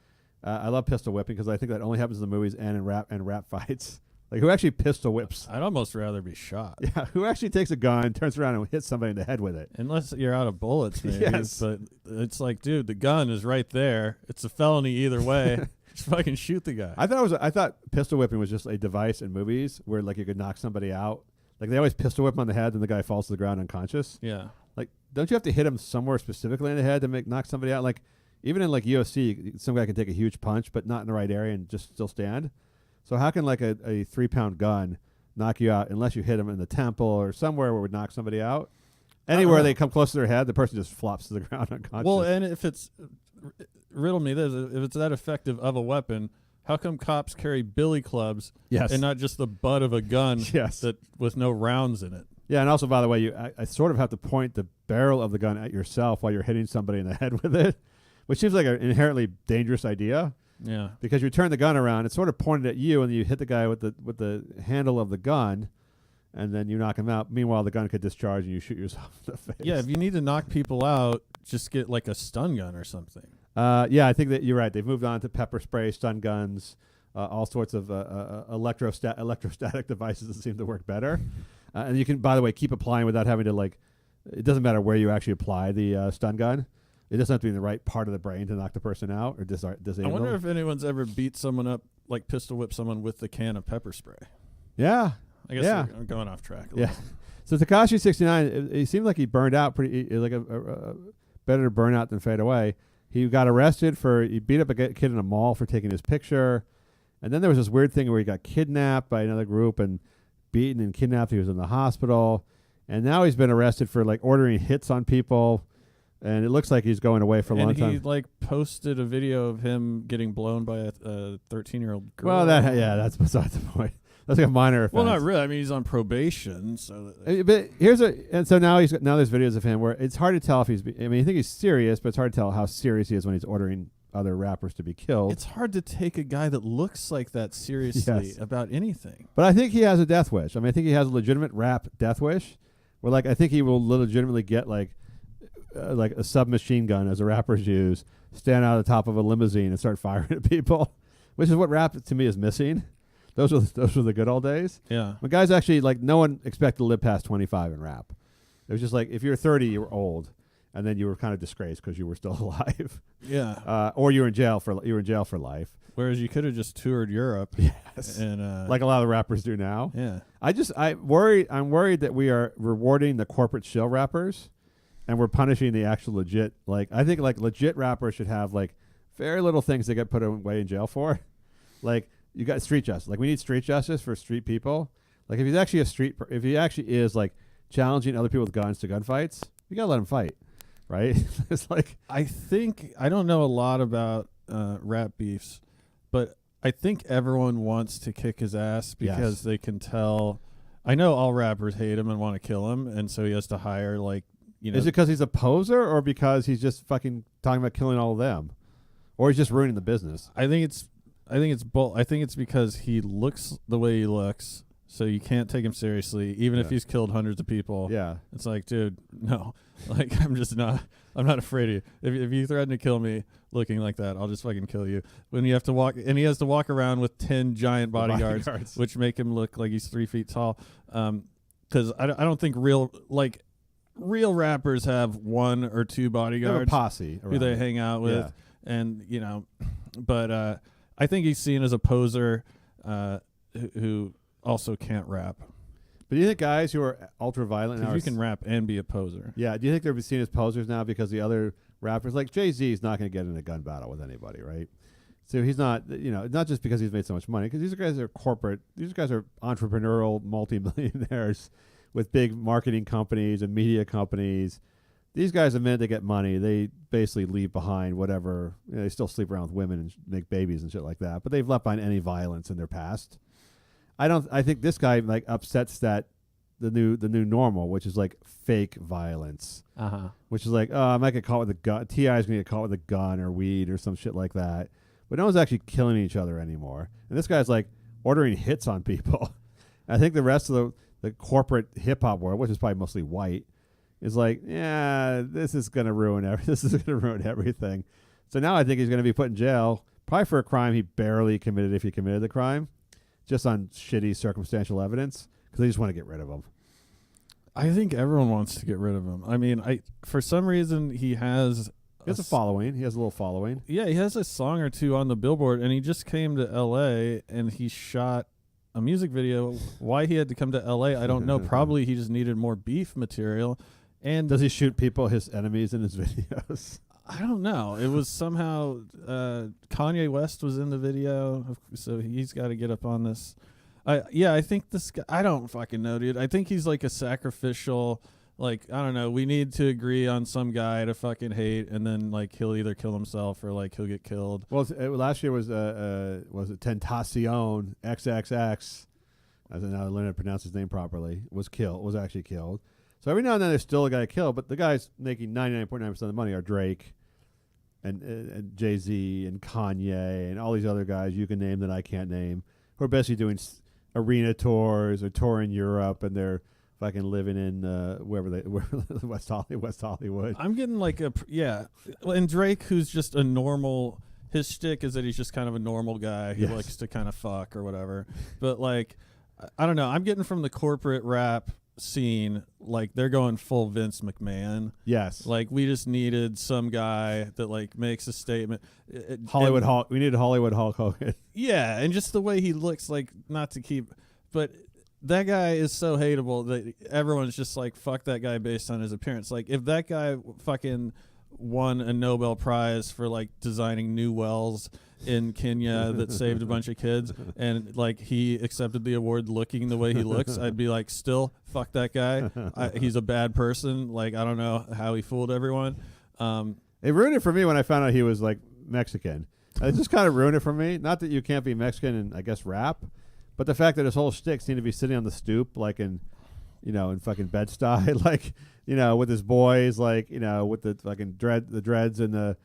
I love pistol whipping because I think that only happens in the movies and in rap fights. Like, who actually pistol whips? I'd almost rather be shot. Yeah, who actually takes a gun, turns around and hits somebody in the head with it? Unless you're out of bullets, maybe. Yes. But it's like, dude, the gun is right there. It's a felony either way. Just fucking shoot the guy. I thought pistol whipping was just a device in movies where like you could knock somebody out. Like, they always pistol whip on the head and the guy falls to the ground unconscious. Yeah. Like, don't you have to hit him somewhere specifically in the head to knock somebody out? Like, even in like UFC, some guy can take a huge punch but not in the right area and just still stand. So how can like a 3-pound gun knock you out unless you hit him in the temple or somewhere where it would knock somebody out? Anywhere they come close to their head, the person just flops to the ground unconscious. Well, and if it's riddle me this, if it's that effective of a weapon, how come cops carry billy clubs and not just the butt of a gun that with no rounds in it? Yeah, and also, by the way, I sort of have to point the barrel of the gun at yourself while you're hitting somebody in the head with it, which seems like an inherently dangerous idea. Yeah, because you turn the gun around, it's sort of pointed at you, and you hit the guy with the handle of the gun, and then you knock him out. Meanwhile, the gun could discharge, and you shoot yourself in the face. Yeah, if you need to knock people out, just get like a stun gun or something. Yeah, I think that you're right. They've moved on to pepper spray, stun guns, all sorts of electrostatic devices that seem to work better. And you can, by the way, keep applying without having to, like, it doesn't matter where you actually apply the stun gun. It doesn't have to be in the right part of the brain to knock the person out or disable I wonder if anyone's ever beat someone up, like pistol whip someone with the can of pepper spray. Yeah. I guess I'm going off track a little. So Tekashi 69, he seemed like he burned out pretty, like a better to burn out than fade away. He got arrested he beat up a kid in a mall for taking his picture. And then there was this weird thing where he got kidnapped by another group and beaten and kidnapped. He was in the hospital. And now he's been arrested for like ordering hits on people. And it looks like he's going away for a long time. And he like posted a video of him getting blown by a 13-year-old girl. Well, that's beside the point. That's like a minor offense. Well, not really. I mean, he's on probation, so. But so now there's videos of him where it's hard to tell if I think he's serious, but it's hard to tell how serious he is when he's ordering other rappers to be killed. It's hard to take a guy that looks like that seriously about anything. But I think he has a death wish. I mean, I think he has a legitimate rap death wish, where like I think he will legitimately get like a submachine gun as a rappers use, stand out of the top of a limousine and start firing at people, which is what rap to me is missing. Those were the good old days. Yeah. When guys actually, like, no one expected to live past 25 in rap. It was just like, if you're 30, you were old, and then you were kind of disgraced because you were still alive. Yeah. Or you were in jail for life. Whereas you could have just toured Europe. Yes. And like a lot of the rappers do now. Yeah. I'm worried that we are rewarding the corporate shill rappers, and we're punishing the actual legit. Like, I think like legit rappers should have like very little things they get put away in jail for, like. You got street justice. Like, we need street justice for street people. Like, if he's actually if he actually is like challenging other people with guns to gunfights, you gotta let him fight, right? It's like, I don't know a lot about rap beefs, but I think everyone wants to kick his ass because Yes. they can tell. I know all rappers hate him and want to kill him, and so he has to hire like, you know. Is it because he's a poser or because he's just fucking talking about killing all of them? Or he's just ruining the business? I think it's both. I think it's because he looks the way he looks, so you can't take him seriously, even if he's killed hundreds of people. Yeah. It's like, dude, no. Like, I'm not afraid of you. If you threaten to kill me looking like that, I'll just fucking kill you. When you have to walk, and he has to walk around with 10 giant bodyguards, which make him look like he's 3 feet tall. Because I don't think real rappers have 1 or 2 bodyguards. They have a posse who they hang out with. Yeah. And, you know, but I think he's seen as a poser who also can't rap. But do you think guys who are ultra violent now Because you can rap and be a poser. Yeah. Do you think they're seen as posers now because the other rappers, like Jay-Z, is not going to get in a gun battle with anybody, right? So he's not, you know, not just because he's made so much money, because these guys are corporate. These guys are entrepreneurial multimillionaires with big marketing companies and media companies. These guys, the minute they get money, they basically leave behind whatever. You know, they still sleep around with women and make babies and shit like that, but they've left behind any violence in their past. I think this guy like upsets that the new normal, which is like fake violence. Which is like, oh, I might get caught with a gun. T.I.'s gonna get caught with a gun or weed or some shit like that. But no one's actually killing each other anymore. And this guy's like ordering hits on people. I think the rest of the corporate hip hop world, which is probably mostly white, is like, yeah, this is gonna ruin everything. So now I think he's gonna be put in jail, probably for a crime he barely committed if he committed the crime, just on shitty circumstantial evidence, because they just want to get rid of him. I think everyone wants to get rid of him. I mean, for some reason he has a following. He has a little following. Yeah, he has a song or two on the Billboard, and he just came to L.A. and he shot a music video. Why he had to come to L.A., I don't know. Probably he just needed more beef material. And does he shoot people, his enemies, in his videos? I don't know. It was somehow Kanye West was in the video, so he's got to get up on this. I think this guy, I don't fucking know, dude. I think he's like a sacrificial, like, I don't know. We need to agree on some guy to fucking hate, and then like he'll either kill himself or like he'll get killed. Well, last year was it Tentacion XXX? I don't know how to learn to pronounce his name properly. Was actually killed. So every now and then there's still a guy killed, but the guys making 99.9% of the money are Drake and Jay-Z and Kanye and all these other guys you can name that I can't name, who are basically doing arena tours or touring Europe, and they're fucking living in wherever West Hollywood. I'm getting like and Drake, who's just a normal. His shtick is that he's just kind of a normal guy who likes to kind of fuck or whatever. But like, I don't know. I'm getting from the corporate rap scene, like they're going full Vince McMahon. Yes. Like we just needed some guy that like makes a statement. Hollywood Hulk. We needed Hollywood Hulk Hogan. Yeah, and just the way he looks, like, not to keep, but that guy is so hateable that everyone's just like, fuck that guy based on his appearance. Like if that guy fucking won a Nobel Prize for like designing new wells in Kenya that saved a bunch of kids, and like he accepted the award looking the way he looks, I'd be like, still fuck that guy. He's a bad person. Like I don't know how he fooled everyone. It ruined it for me when I found out he was like Mexican. It just kind of ruined it for me. Not that you can't be Mexican and I guess rap, but the fact that his whole shtick seemed to be sitting on the stoop, like in fucking Bed-Stuy, like, you know, with his boys, like, you know, with the fucking dreads and the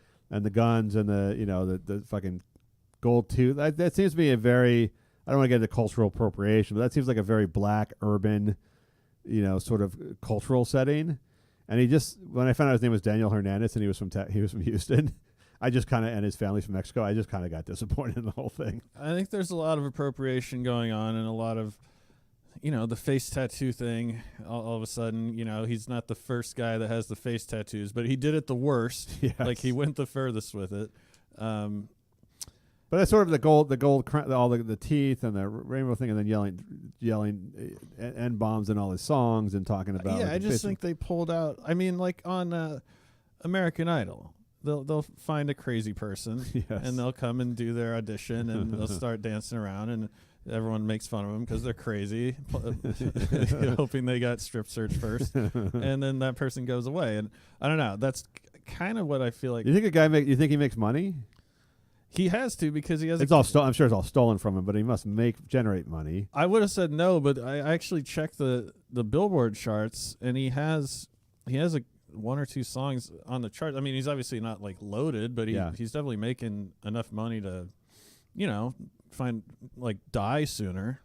guns and the fucking gold tooth. That seems to be a very, I don't want to get into cultural appropriation, but that seems like a very black urban, you know, sort of cultural setting. And he just, when I found out his name was Daniel Hernandez and he was from Houston, I just kind of, and his family's from Mexico, I just kind of got disappointed in the whole thing. I think there's a lot of appropriation going on and a lot of, you know, the face tattoo thing. All of a sudden, you know, he's not the first guy that has the face tattoos, but he did it the worst. Yes. Like he went the furthest with it. But that's sort of the gold, all the teeth and the rainbow thing, and then yelling N-bombs in all his songs and talking about. Yeah, I just think they pulled out. I mean, like on American Idol, they'll find a crazy person and they'll come and do their audition and they'll start dancing around and everyone makes fun of them because they're crazy, hoping they got strip search first, and then that person goes away. And I don't know. That's kind of what I feel like. You think you think he makes money? He has to because he has. It's all I'm sure it's all stolen from him, but he must generate money. I would have said no, but I actually checked the Billboard charts, and he has one or two songs on the chart. I mean, he's obviously not like loaded, but he's definitely making enough money to, die sooner.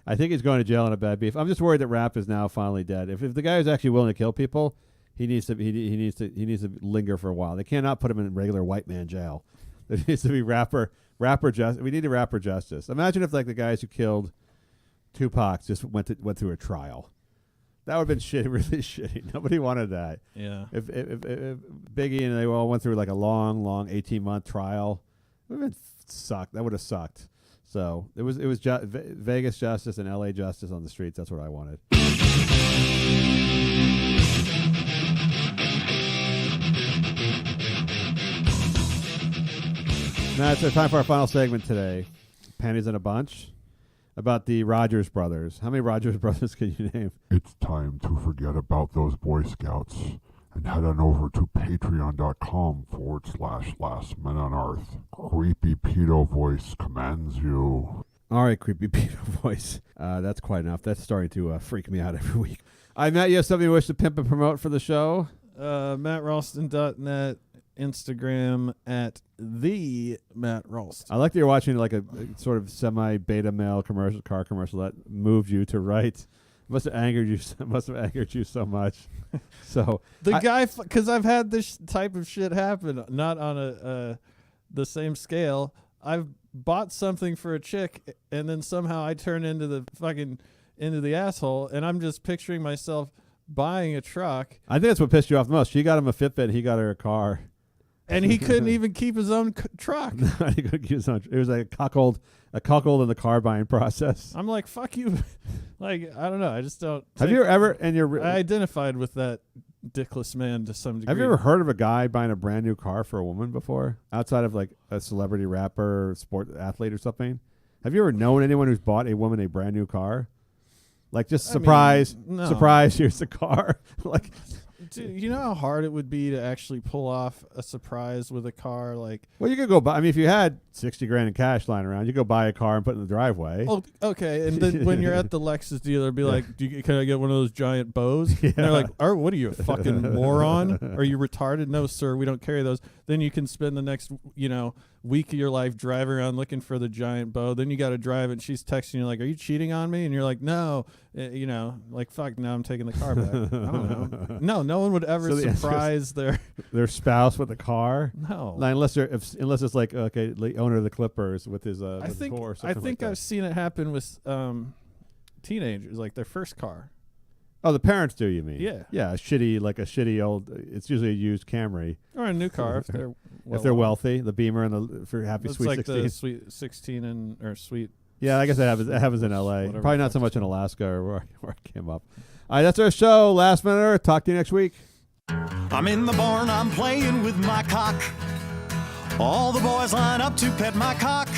I think he's going to jail on a bad beef. I'm just worried that rap is now finally dead. If the guy is actually willing to kill people, he needs to linger for a while. They cannot put him in regular white man jail. There needs to be rapper justice. We need a rapper justice. Imagine if like the guys who killed Tupac just went through a trial. That would have been really shitty. Nobody wanted that. Yeah. If Biggie and they all went through like a long 18-month trial, it would have been sucked. That would have sucked. So it was Vegas justice and LA justice on the streets. That's what I wanted. Now it's time for our final segment today. Panties in a bunch. About the Rogers brothers. How many Rogers brothers can you name? It's time to forget about those Boy Scouts and head on over to patreon.com/Last Men on Earth. Creepy Pedo Voice commands you. All right, Creepy Pedo Voice. That's quite enough. That's starting to freak me out every week. Matt, you have something you wish to pimp and promote for the show? MattRalston.net, Instagram at the Matt Ralston. I like that you're watching like a sort of semi-beta male car commercial that moved you to write. Must have angered you so much. So because I've had this type of shit happen, not on the same scale. I've bought something for a chick, and then somehow I turn into the asshole, and I'm just picturing myself buying a truck. I think that's what pissed you off the most. She got him a Fitbit, he got her a car. And he couldn't even keep his own truck. No, he couldn't keep his own. It was like a cuckold in the car buying process. I'm like, fuck you. Like, I don't know. I just don't. Have you ever, I identified with that dickless man to some degree. Have you ever heard of a guy buying a brand new car for a woman before? Outside of like a celebrity rapper, sport athlete or something? Have you ever known anyone who's bought a woman a brand new car? Like just surprise, here's the car. Like, dude, you know how hard it would be to actually pull off a surprise with a car? Like, well, you could go buy. I mean, if you had $60,000 in cash lying around, you go buy a car and put it in the driveway. Oh, okay. And then when you're at the Lexus dealer, be like, can I get one of those giant bows? Yeah. And they're like, what are you, a fucking moron? Are you retarded? No, sir, we don't carry those. Then you can spend the next, week of your life driving around looking for the giant bow. Then you got to drive it, and she's texting you like, are you cheating on me? And you're like, no. Like, fuck, now I'm taking the car back. I don't know. No one would ever surprise their spouse with a car. No. Unless it's like, okay, the owner of the Clippers with his I think I've seen it happen with teenagers, like their first car. Oh, the parents do, you mean? Yeah. Yeah, a shitty old, it's usually a used Camry. Or a new car if they're wealthy, the Beamer and for Happy Sweet 16. It's like the Sweet 16 or Sweet. Yeah, I guess that happens in L.A. Whatever. Probably not so much in Alaska or where I came up. All right, that's our show. Last Minute Earth. Talk to you next week. I'm in the barn, I'm playing with my cock. All the boys line up to pet my cock.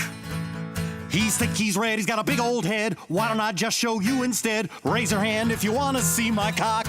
He's thick, he's red, he's got a big old head. Why don't I just show you instead? Raise your hand if you want to see my cock.